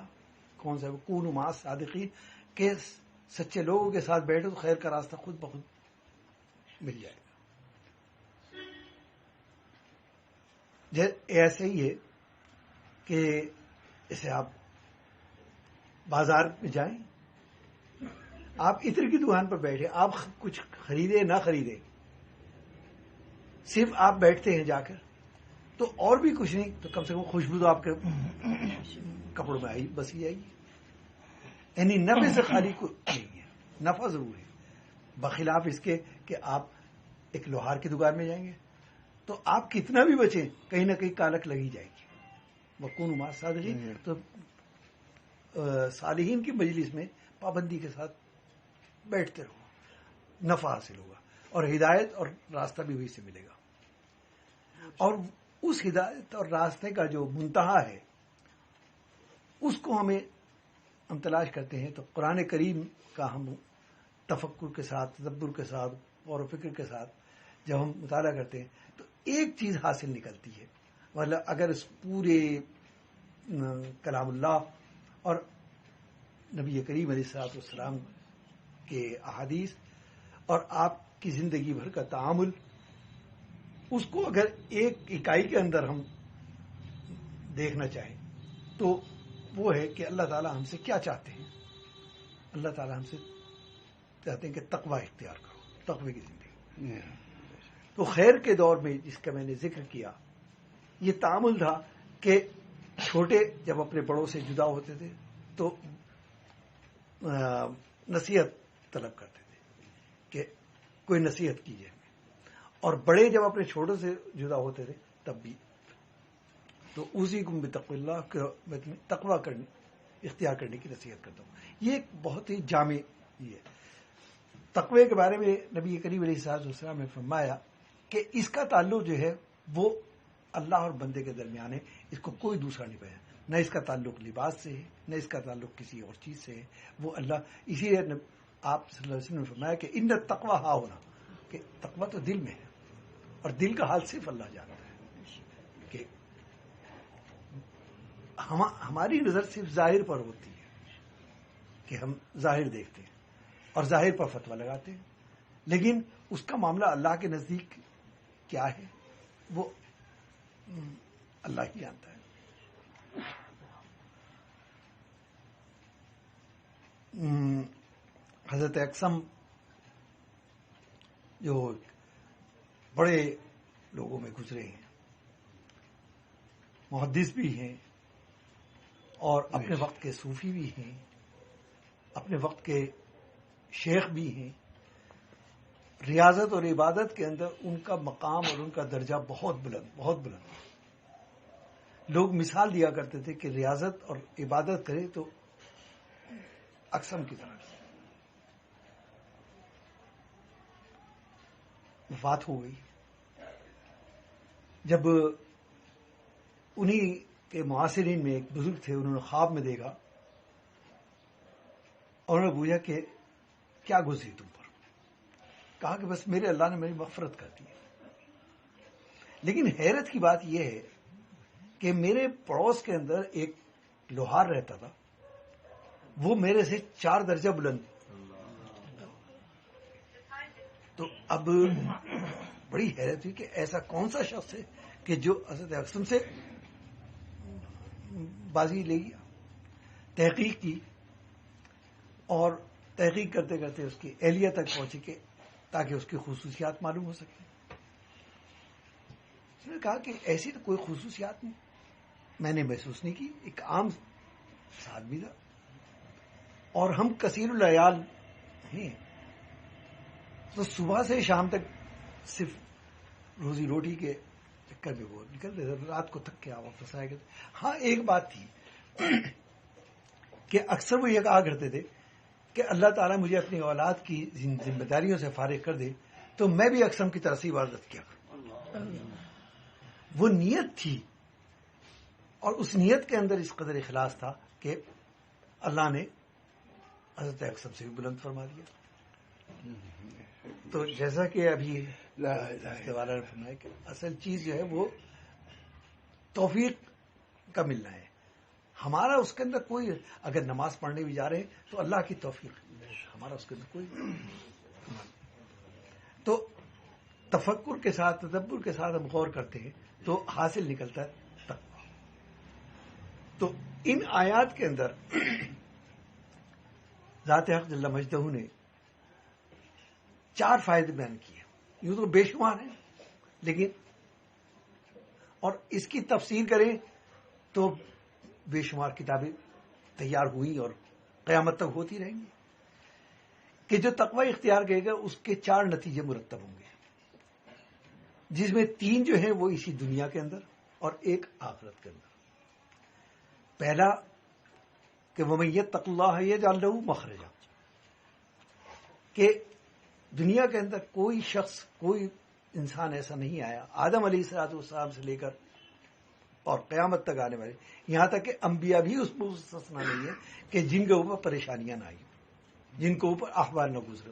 کون سا ہے؟ کونوا مع الصادقین، کہ سچے لوگوں کے ساتھ بیٹھو تو خیر کا راستہ خود بخود مل جائے گا. ایسے ہی ہے کہ اسے آپ بازار میں جائیں، آپ عطر کی دکان پر بیٹھے، آپ کچھ خریدے نہ خریدے، صرف آپ بیٹھتے ہیں جا کر تو اور بھی کچھ نہیں تو کم سے کم خوشبو تو آپ کے کپڑوں میں آئی، بس یہ آئی. یعنی نفع سے خالی کوئی نہیں ہے. نفع ضرور ہے، بخلاف اس کے کہ آپ ایک لوہار کی دکان میں جائیں گے تو آپ کتنا بھی بچیں کہیں نہ کہیں کالک لگی جائے گی. وکونوا مع الصادقین. تو صالحین کی مجلس میں پابندی کے ساتھ بیٹھتے رہو، نفع حاصل ہوگا اور ہدایت اور راستہ بھی وہی سے ملے گا. اور اس ہدایت اور راستے کا جو منتہا ہے اس کو ہم تلاش کرتے ہیں. تو قرآن کریم کا ہم تفکر کے ساتھ، تدبر کے ساتھ، غور و فکر کے ساتھ جب ہم مطالعہ کرتے ہیں تو ایک چیز حاصل نکلتی ہے. مطلب اگر اس پورے کلام اللہ اور نبی کریم علیہ الصلوۃ والسلام کے احادیث اور آپ کی زندگی بھر کا تعامل، اس کو اگر ایک اکائی کے اندر ہم دیکھنا چاہیں تو وہ ہے کہ اللہ تعالیٰ ہم سے کیا چاہتے ہیں. اللہ تعالیٰ ہم سے چاہتے ہیں کہ تقوی اختیار کرو، تقوی کی زندگی. تو خیر کے دور میں جس کا میں نے ذکر کیا، یہ تعامل تھا کہ چھوٹے جب اپنے بڑوں سے جدا ہوتے تھے تو نصیحت طلب کرتے تھے کہ کوئی نصیحت کیجیے، اور بڑے جب اپنے چھوٹوں سے جدا ہوتے تھے تب بھی. تو اسی کو بتقوی اللہ، میں تمہیں تقوی اختیار کرنے کی نصیحت کرتا ہوں. یہ ایک بہت ہی جامع یہ ہے. تقوی کے بارے میں نبی کریم علیہ الصلوۃ والسلام نے فرمایا کہ اس کا تعلق جو ہے وہ اللہ اور بندے کے درمیان ہے، اس کو کوئی دوسرا نہیں پایا. نہ اس کا تعلق لباس سے ہے، نہ اس کا تعلق کسی اور چیز سے ہے، وہ اللہ. اسی لیے آپ صلی اللہ علیہ وسلم نے فرمایا کہ ان التقوی ہا ہونا، کہ تقوی تو دل میں ہے اور دل کا حال صرف اللہ جانتا ہے. کہ ہماری نظر صرف ظاہر پر ہوتی ہے کہ ہم ظاہر دیکھتے ہیں اور ظاہر پر فتویٰ لگاتے ہیں، لیکن اس کا معاملہ اللہ کے نزدیک کیا ہے وہ اللہ ہی جانتا ہے. حضرت اقسم جو بڑے لوگوں میں گزرے ہیں، محدث بھی ہیں اور اپنے وقت کے صوفی بھی ہیں، اپنے وقت کے شیخ بھی ہیں. ریاضت اور عبادت کے اندر ان کا مقام اور ان کا درجہ بہت بلند، بہت بلند. لوگ مثال دیا کرتے تھے کہ ریاضت اور عبادت کرے تو اقسم کی طرح. وفات ہو گئی. جب انہی کے معاصرین میں ایک بزرگ تھے، انہوں نے خواب میں دیکھا اور انہوں نے پوچھا کہ کیا گزری تم پر؟ کہا کہ بس میرے اللہ نے میری مغفرت کر دی. لیکن حیرت کی بات یہ ہے کہ میرے پڑوس کے اندر ایک لوہار رہتا تھا، وہ میرے سے 4 درجہ بلند. تو اب بڑی حیرت ہوئی کہ ایسا کون سا شخص ہے کہ جو حضرت اقسم سے بازی لے گیا. تحقیق کی اور تحقیق کرتے کرتے اس کی اہلیت تک پہنچی کہ تاکہ اس کی خصوصیات معلوم ہو سکے. اس نے کہا کہ ایسی تو کوئی خصوصیات نہیں میں نے محسوس نہیں کی. ایک عام آدمی تھا اور ہم کثیر العیال ہیں تو صبح سے شام تک صرف روزی روٹی کے چکر میں وہ نکل رہے تھے. رات کو تھک کے واپس آئے گئے. ہاں ایک بات تھی کہ اکثر وہ یہ کہا کرتے تھے کہ اللہ تعالیٰ مجھے اپنی اولاد کی ذمہ داریوں سے فارغ کر دے تو میں بھی اقسم کی طرح سے عبادت کیا کروں. وہ نیت تھی اور اس نیت کے اندر اس قدر اخلاص تھا کہ اللہ نے حضرت اقسم سے بھی بلند فرما دیا. تو جیسا کہ ابھی والا نے فرمایا کہ اصل چیز جو ہے وہ توفیق کا ملنا ہے. ہمارا اس کے اندر کوئی اگر نماز پڑھنے بھی جا رہے ہیں تو اللہ کی توفیق ہمارا اس کے اندر کوئی. تو تفکر کے ساتھ تدبر کے ساتھ ہم غور کرتے ہیں تو حاصل نکلتا ہے تقویٰ. تو ان آیات کے اندر ذات حق جل مجدہ نے 4 فائدے بیان کیے. یوں تو بے شمار ہیں لیکن اور اس کی تفسیر کریں تو بے شمار کتابیں تیار ہوئی اور قیامت تک ہوتی رہیں گی کہ جو تقوی اختیار کرے گا اس کے 4 نتیجے مرتب ہوں گے جس میں 3 جو ہیں وہ اسی دنیا کے اندر اور 1 آخرت کے اندر. پہلا کہ وَمَن يَتَّقِ اللَّهَ يَجْعَل لَهُ مَخْرَجًا کہ دنیا کے اندر کوئی شخص کوئی انسان ایسا نہیں آیا آدم علیہ السلام سے لے کر اور قیامت تک آنے والے یہاں تک کہ انبیاء بھی اس میں مستثنا نہیں ہے کہ جن کے اوپر پریشانیاں نہ آئی جن کے اوپر احوال نہ گزرے.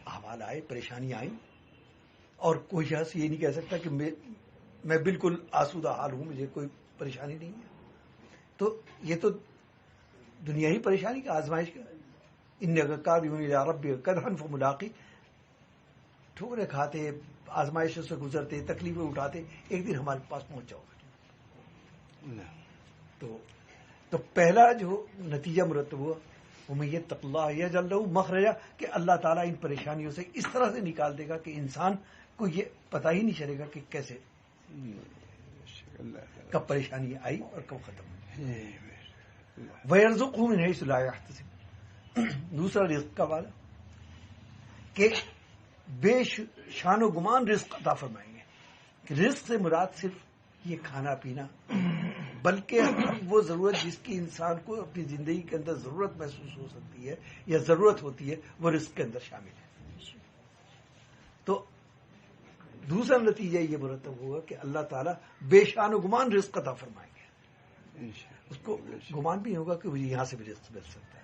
احوال آئے پریشانیاں آئیں اور کوئی شخص یہ نہیں کہہ سکتا کہ میں بالکل آسودہ حال ہوں مجھے کوئی پریشانی نہیں ہے. تو یہ تو دنیا ہی پریشانی کا آزمائش کا ان کا رب قدحن فملاقی ٹھوکریں کھاتے آزمائشوں سے گزرتے تکلیفیں اٹھاتے ایک دن ہمارے پاس پہنچ جاؤ گے. تو پہلا جو نتیجہ مرتب ہوا وَمَن يَتَّقِ اللَّهَ يَجْعَل لَهُ مَخْرَجًا کہ اللہ تعالیٰ ان پریشانیوں سے اس طرح سے نکال دے گا کہ انسان کو یہ پتہ ہی نہیں چلے گا کہ کیسے کب پریشانی آئی اور کب ختم ہوئی. وَيَرْزُقْهُ مِنْ حَيْثُ لَا يَحْتَسِبُ دوسرا رزق کا وعدہ کہ بے شان و گمان رزق عطا فرمائیں گے. رزق سے مراد صرف یہ کھانا پینا بلکہ وہ ضرورت جس کی انسان کو اپنی زندگی کے اندر ضرورت محسوس ہو سکتی ہے یا ضرورت ہوتی ہے وہ رزق کے اندر شامل ہے. تو دوسرا نتیجہ یہ مرتب ہوا کہ اللہ تعالیٰ بے شان و گمان رزق عطا فرمائیں گے. اس کو گمان بھی ہوگا کہ مجھے یہاں سے بھی رزق مل سکتا ہے.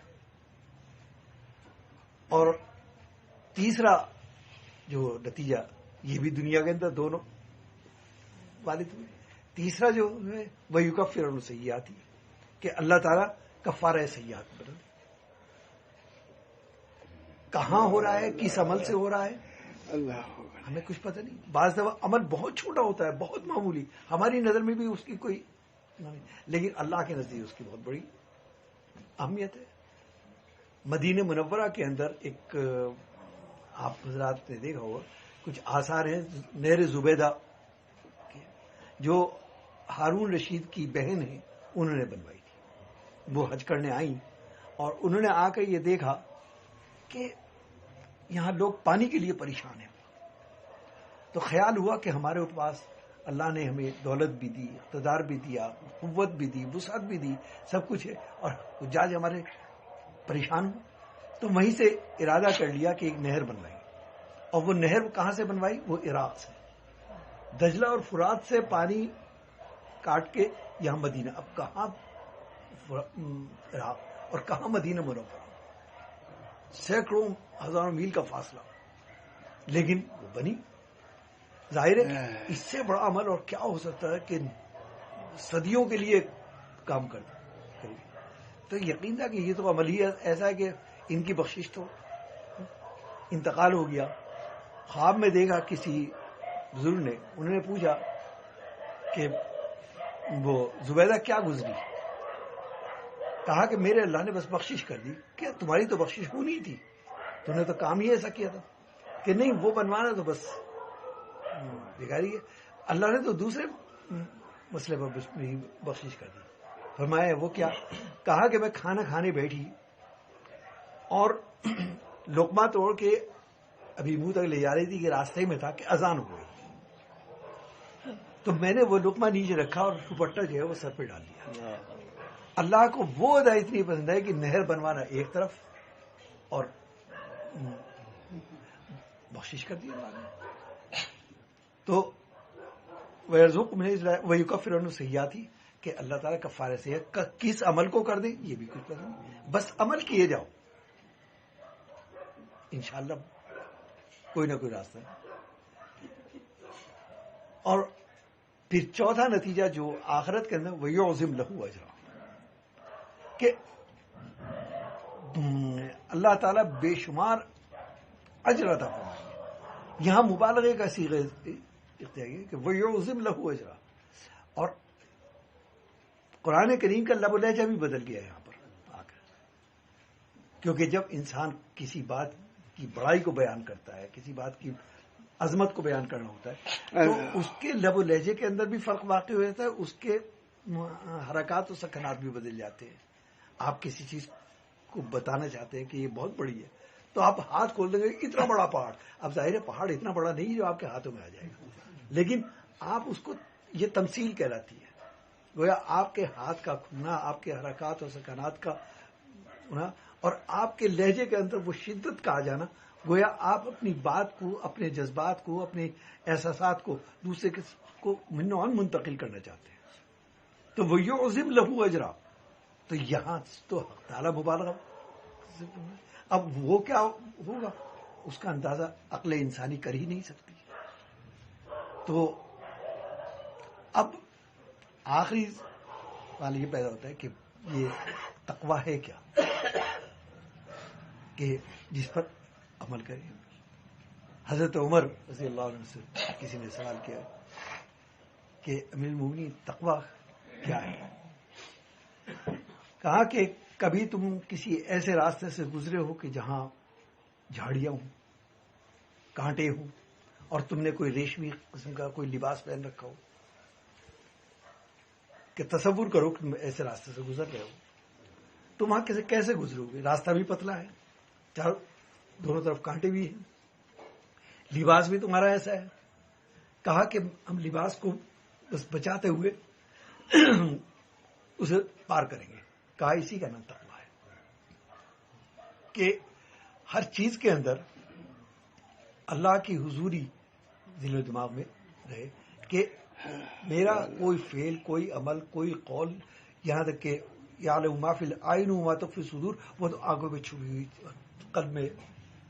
اور تیسرا جو نتیجہ یہ بھی دنیا کے اندر دونوں والد ہوئے. تیسرا جو ہے وہ یکفر عنہ سیئاتی کہ اللہ تعالیٰ کفارہ سیئات بدل. کہاں ہو رہا ہے کس عمل سے ہو رہا ہے اللہ ہمیں کچھ پتہ نہیں. بعض دفعہ عمل بہت چھوٹا ہوتا ہے بہت معمولی ہماری نظر میں بھی اس کی کوئی نہیں لیکن اللہ کے نزدیک اس کی بہت بڑی اہمیت ہے. مدینہ منورہ کے اندر ایک آپ حضرات نے دیکھا ہوگا کچھ آثار ہیں نہر زبیدہ جو ہارون رشید کی بہن ہیں انہوں نے بنوائی تھی. وہ حج کرنے آئیں اور انہوں نے آ کر یہ دیکھا کہ یہاں لوگ پانی کے لیے پریشان ہیں. تو خیال ہوا کہ ہمارے پاس اللہ نے ہمیں دولت بھی دی اقتدار بھی دیا قوت بھی دی وسعت بھی دی سب کچھ ہے اور حجاج ہمارے پریشان ہوں. تو وہیں سے ارادہ کر لیا کہ ایک نہر بنوائی. اور وہ نہر کہاں سے بنوائی وہ عراق سے دجلہ اور فرات سے پانی کاٹ کے یہاں مدینہ. اب کہاں عراق اور کہاں مدینہ منورہ سینکڑوں ہزاروں میل کا فاصلہ لیکن وہ بنی. ظاہر ہے اس سے بڑا عمل اور کیا ہو سکتا ہے کہ صدیوں کے لیے کام کر. تو یقین تھا کہ یہ تو عمل ہی ایسا ہے کہ ان کی بخشش تو انتقال ہو گیا خواب میں دیکھا کسی بزرگ نے، انہوں نے پوچھا کہ وہ زبیدہ کیا گزری؟ کہا کہ میرے اللہ نے بس بخشش کر دی. کہ تمہاری تو بخشش ہونی تھی، تم نے تو کام ہی ایسا کیا تھا. کہ نہیں، وہ بنوانا تو بس بگاڑی ہے. اللہ نے تو دوسرے مسئلے پر بخشش کر دی. فرمایا وہ کیا؟ کہا کہ میں کھانا کھانے بیٹھی اور لقمہ توڑ کے ابھی منہ تک لے جا رہی تھی کہ راستے میں تھا کہ اذان ہو گئی. تو میں نے وہ لقمہ نیچے رکھا اور دوپٹہ جو ہے وہ سر پہ ڈال دیا. اللہ کو وہ ادا اتنی پسند ہے کہ نہر بنوانا ایک طرف اور بخشش کر دی اللہ نے. تو وہی کفر سیاحت ہی کہ اللہ تعالیٰ کفارہ سیاحت کس عمل کو کر دے یہ بھی کچھ پسند نہیں، بس عمل کیے جاؤ، انشاءاللہ کوئی نہ کوئی راستہ ہے. اور پھر چوتھا نتیجہ جو آخرت کے اندر وَيُعْظِمْ لَهُ أَجْرًا، کہ اللہ تعالیٰ بے شمار اجر عطا فرمائے. یہاں مبالغے کا صیغہ اختیار ہے کہ وَيُعْظِمْ لَهُ أَجْرًا. اور قرآن کریم کا لب و لہجہ بھی بدل گیا یہاں پر آ کر، کیونکہ جب انسان کسی بات کی بڑائی کو بیان کرتا ہے، کسی بات کی عظمت کو بیان کرنا ہوتا ہے، تو اس کے لب و لہجے کے اندر بھی فرق واقع ہو جاتا ہے، اس کے حرکات و سکنات بھی بدل جاتے ہیں. آپ کسی چیز کو بتانا چاہتے ہیں کہ یہ بہت بڑی ہے تو آپ ہاتھ کھول دیں گے اتنا بڑا پہاڑ. اب ظاہر ہے پہاڑ اتنا بڑا نہیں جو آپ کے ہاتھوں میں آ جائے گا، لیکن آپ اس کو، یہ تمثیل کہلاتی ہے. گویا آپ کے ہاتھ کا کھلنا، آپ کے حرکات و سکنات کا ہونا اور آپ کے لہجے کے اندر وہ شدت کا آ جانا، گویا آپ اپنی بات کو، اپنے جذبات کو، اپنے احساسات کو دوسرے کو منوعاً منتقل کرنا چاہتے ہیں. تو وہ یعظم لہو اجرا، تو یہاں تو حق تعالیٰ مبالغہ. اب وہ کیا ہوگا اس کا اندازہ عقل انسانی کر ہی نہیں سکتی. تو اب آخری سوال یہ پیدا ہوتا ہے کہ یہ تقویٰ ہے کیا، کہ جس پر عمل کریں. حضرت عمر رضی اللہ عنہ سے کسی نے سوال کیا کہ امیر المومنین تقویٰ کیا ہے؟ کہا کہ کبھی تم کسی ایسے راستے سے گزرے ہو کہ جہاں جھاڑیاں ہوں، کانٹے ہوں، اور تم نے کوئی ریشمی قسم کا کوئی لباس پہن رکھا ہو. کہ تصور کرو کہ تم ایسے راستے سے گزر رہے ہو، تم وہاں کیسے گزرو گے؟ راستہ بھی پتلا ہے، چاروں دونوں طرف کانٹے بھی ہیں، لباس بھی تمہارا ایسا ہے. کہا کہ ہم لباس کو بس بچاتے ہوئے اسے پار کریں گے. کہا اسی کا نام تقویٰ ہے کہ ہر چیز کے اندر اللہ کی حضوری دل و دماغ میں رہے کہ میرا کوئی فعل، کوئی عمل، کوئی قول، یہاں تک کہ یعلم ما فی العین و ما تخفی الصدور، وہ تو آنکھوں میں چھپی ہوئی قلب میں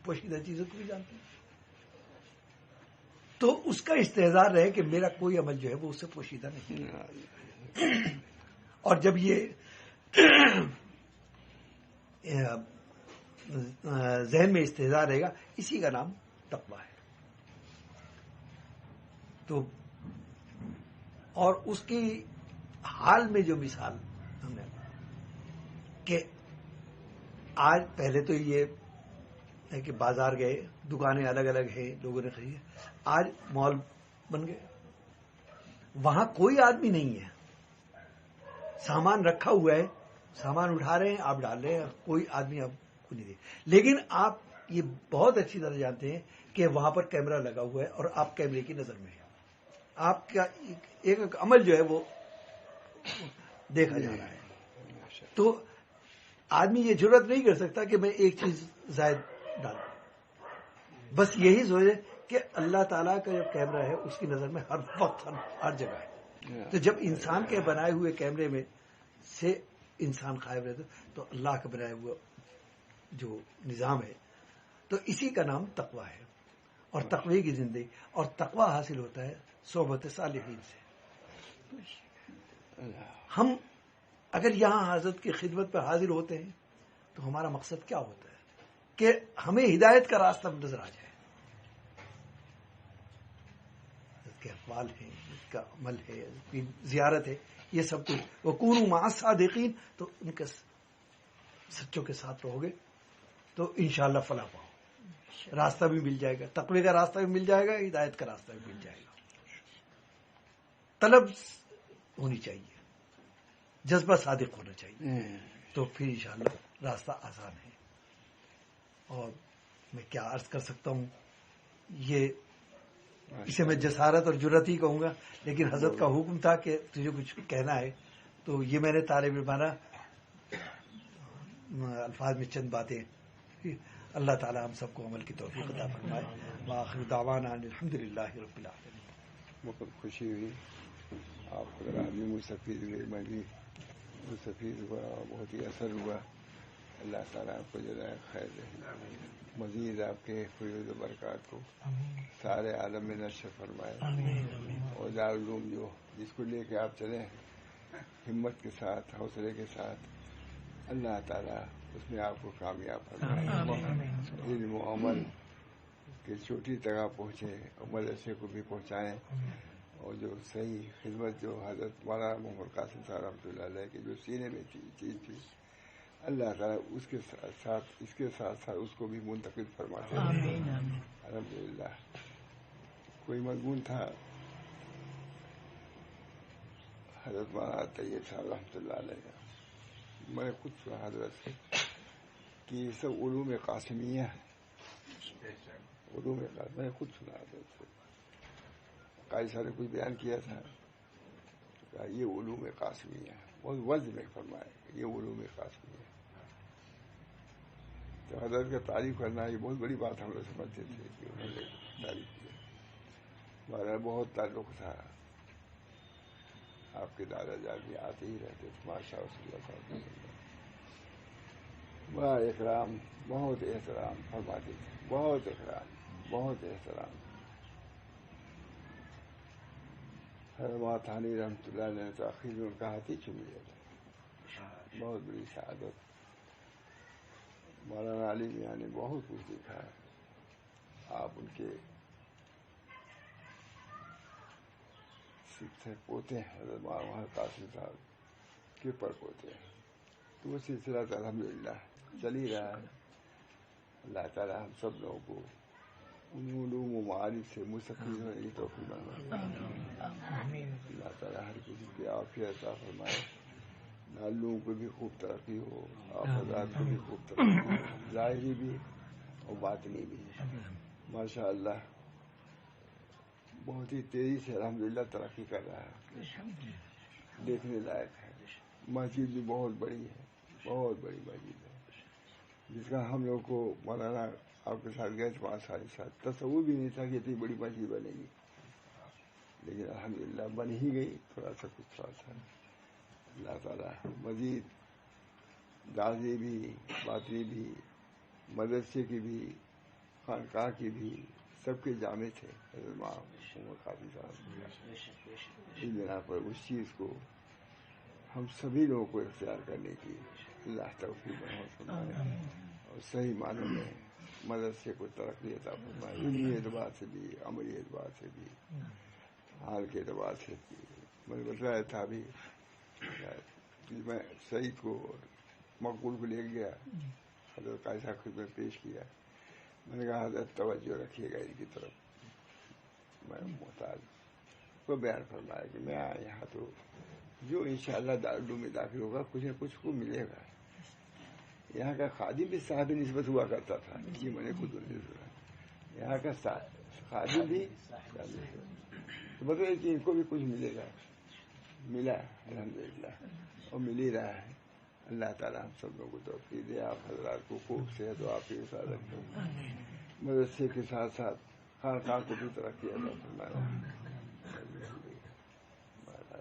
پوشیدہ چیزوں کو بھی جانتے ہیں. تو اس کا استحضار رہے کہ میرا کوئی عمل جو ہے وہ اس سے پوشیدہ نہیں. اور جب یہ ذہن میں استحضار رہے گا، اسی کا نام تقویٰ ہے. تو اور اس کی حال میں جو مثال ہم نے کہ آج پہلے تو یہ ہے کہ بازار گئے، دکانیں الگ الگ ہیں، لوگوں نے خریدے. آج مال بن گئے، وہاں کوئی آدمی نہیں ہے، سامان رکھا ہوا ہے، سامان اٹھا رہے ہیں، آپ ڈال رہے ہیں، کوئی آدمی آپ کو نہیں دے. لیکن آپ یہ بہت اچھی طرح جانتے ہیں کہ وہاں پر کیمرہ لگا ہوا ہے اور آپ کیمرے کی نظر میں ہیں. آپ کا ایک عمل جو ہے وہ دیکھا جا رہا ہے. تو آدمی یہ جرات نہیں کر سکتا کہ میں ایک چیز زائد ڈالوں. بس یہی سوچے کہ اللہ تعالیٰ کا جو کیمرہ ہے اس کی نظر میں ہر وقت ہر جگہ ہے. تو جب انسان کے بنائے ہوئے کیمرے میں سے انسان غائب رہتا تو اللہ کا بنایا ہوا جو نظام ہے، تو اسی کا نام تقویٰ ہے اور تقوی کی زندگی. اور تقویٰ حاصل ہوتا ہے صحبت صالحین سے. ہم اگر یہاں حضرت کی خدمت پر حاضر ہوتے ہیں تو ہمارا مقصد کیا ہوتا ہے کہ ہمیں ہدایت کا راستہ نظر آ جائے. کے اقوال ہیں، اس کا عمل ہے، اس کی زیارت ہے، یہ سب کچھ وَكُونُوا مَعَ الصَّادِقِينَ، تو ان کے سچوں کے ساتھ رہو گے تو انشاءاللہ فلاح پاؤ، راستہ بھی مل جائے گا، تقوی کا راستہ بھی مل جائے گا، ہدایت کا راستہ بھی مل جائے گا. طلب ہونی چاہیے، جذبہ صادق ہونا چاہیے، تو پھر انشاءاللہ راستہ آسان ہے. اور میں کیا عرض کر سکتا ہوں، یہ اسے میں جسارت اور جرت ہی کہوں گا، لیکن حضرت کا حکم تھا کہ تجھے کچھ کہنا ہے، تو یہ میں نے طالب علمانہ الفاظ میں چند باتیں. اللہ تعالی ہم سب کو عمل کی توفیق عطا فرمائے. وآخر دعوانا الحمدللہ رب العالمین. بہت خوشی ہوئی، آپ اگر آدمی مستفید ہوئے، میں بھی مستفید ہوا، بہت ہی اثر ہوا. اللہ تعالیٰ آپ کو جزائے خیر دے، مزید آپ کے فیض و برکات کو سارے عالم میں نشر فرمائے. اور دارالعلوم جو جس کو لے کے آپ چلیں ہمت کے ساتھ، حوصلے کے ساتھ، اللہ تعالیٰ اس میں آپ کو کامیاب فرمائے. علم و عمل کی چوٹی تک آپ پہنچے اور مدرسے کو بھی پہنچائیں. اور جو صحیح خدمت جو حضرت مولانا محمد قاسم صاحب رحمۃ اللہ علیہ کے جو سینے میں چیز تھی، اللہ تعالیٰ اس کے ساتھ اس کو بھی منتقل فرماتے ہیں. الحمدللہ. کوئی مضمون تھا حضرت مولانا طیب صاحب رحمۃ اللہ علیہ کا، میں نے خود سنا حضرت سے کہ یہ سب علوم قاسمیہ ہے. علوم قاسمیہ میں نے خود سنا حضرت سے. قاضی صاحب نے کچھ بیان کیا تھا، کہا یہ علوم قاسمیہ ہے، بہت وضع میں فرمایا کہ یہ علوم قاسمیہ ہے. تو حضرت کا تعریف کرنا یہ بہت بڑی بات ہم لوگ سمجھتے تھے کہ انہوں نے تعریف کیا. ہمارا بہت تعلق تھا، آپ کے دادا جان بھی آتے ہی رہتے تھے، ماشاء اللہ صاحب بڑا اکرام، بہت احترام فرماتے تھے، بہت اکرام، بہت احترام. حضرت ثانی رحمۃ اللہ نے تاخیر میں ان کا ہاتھ ہی چوم لیا تھا. بہت بڑی سعادت. مولانا علی میاں نے بہت کچھ دیکھا ہے. آپ ان کے پوتے ہیں، حضرت مولانا قاسم صاحب کے پر پوتے ہیں. تو وہ سلسلہ الحمدللہ چل ہی رہا ہے. اللہ تعالیٰ ہم سب لوگوں کو ان علوم و معارف سے مستفید ہونے کی توفیق فرمائے. اللہ تعالیٰ ہر کسی کی عافیت عطا فرمائے. معلوم کو بھی خوب ترقی ہو، آفادات کو بھی خوب ترقی ہو، ظاہری بھی اور باطنی بھی. ماشاء اللہ بہت ہی تیزی سے الحمدللہ ترقی کر رہا ہے، دیکھنے لائق ہے. مسجد بھی بہت بڑی ہے، بہت بڑی مسجد ہے، جس کا ہم لوگ کو مولانا آپ کے ساتھ گئے 5 سال ساتھ تصور بھی نہیں تھا کہ اتنی بڑی مسجد بنے گی. لیکن الحمدللہ بن ہی گئی، تھوڑا سا کچھ تھا. اللہ تعالیٰ مزید داخلی بھی، باطنی بھی، مدرسے کی بھی، خانقاہ کی بھی، سب کے جامع تھے. حضرت محمد قاسم صاحب اس بنا پر اس چیز کو ہم سبھی لوگوں کو اختیار کرنے کی اللہ توفیق بہت فرمائے، اور صحیح معنوں میں مدرسے کو ترقی عطا فرمائے، علمی اعتبار سے بھی، عملی اعتبار سے بھی، حال کے اعتبار سے بھی. میں نے بتلایا تھا بھی، میں سعید کو مقبول کو لے گیا، حضرت قاضی صاحب خدمت پیش کیا. میں نے کہا حضرت توجہ رکھیے گا ان کی طرف. میں محتاج کو بیان فرمایا کہ میں یہاں تو جو انشاءاللہ دارالعلوم میں داخل ہوگا کچھ نہ کچھ کو ملے گا. یہاں کا خادم بھی صاحب نسبت ہوا کرتا تھا، یہ میں نے خود سنا. یہاں کا خادم بھی مطلب کہ ان کو بھی کچھ ملے گا. ملا الحمدللہ، اور مل ہی رہا ہے. اللہ تعالیٰ ہم سب لوگوں کو توفیق دے. آپ حضرات کو خوب صحت و عافیت کے ساتھ رکھیں، مدرسے کے ساتھ ساتھ خانقاہ کو بھی ترقی عطا فرمائے.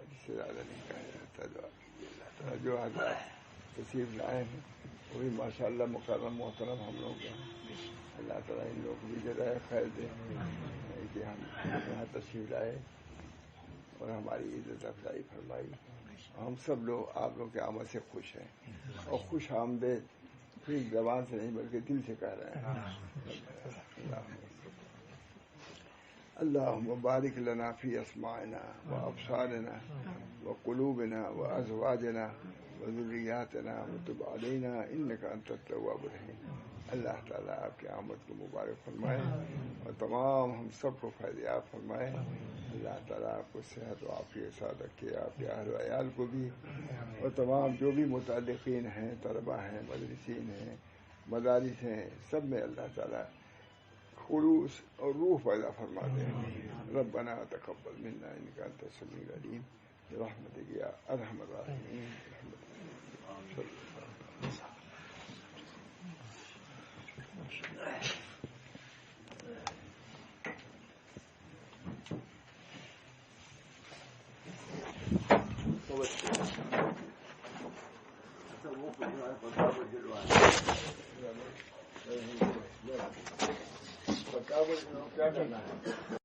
اس سے زیادہ نہیں کہا جاتا. دعا کیجیے اللہ تعالیٰ. جو حضرات تشریف لائے ہیں وہ بھی ماشاء اللہ مکرم محترم ہم لوگ ہیں. اللہ تعالیٰ ان لوگوں کو بھی جزائے خیر دے کہ ہم یہاں تشریف لائے اور ہماری عزت افزائی فرمائی. ہم سب لوگ آپ لوگ کے آمد سے خوش ہیں، اور خوش آمدید صرف زبان سے نہیں بلکہ دل سے کہہ رہے ہیں. اللهم بارك لنا في أسماعنا وأبصارنا وقلوبنا وأزواجنا وذرياتنا وتب علينا إنك أنت التواب الرحيم. اللہ تعالیٰ آپ کی آمد کو مبارک فرمائے اور تمام ہم سب کو فیضیاب فرمائے. اللہ تعالیٰ آپ کو صحت و عافیت ساتھ رکھے، آپ کے اہل و عیال کو بھی، اور تمام جو بھی متعلقین ہیں، طلبہ ہیں، مدرسین ہیں، مدارس ہیں، سب میں اللہ تعالیٰ خلوص اور روح پیدا فرما دے. ربنا تقبل منا انک انت السمیع العلیم برحمتک یا ارحم الراحمین. کیا کرنا ہے؟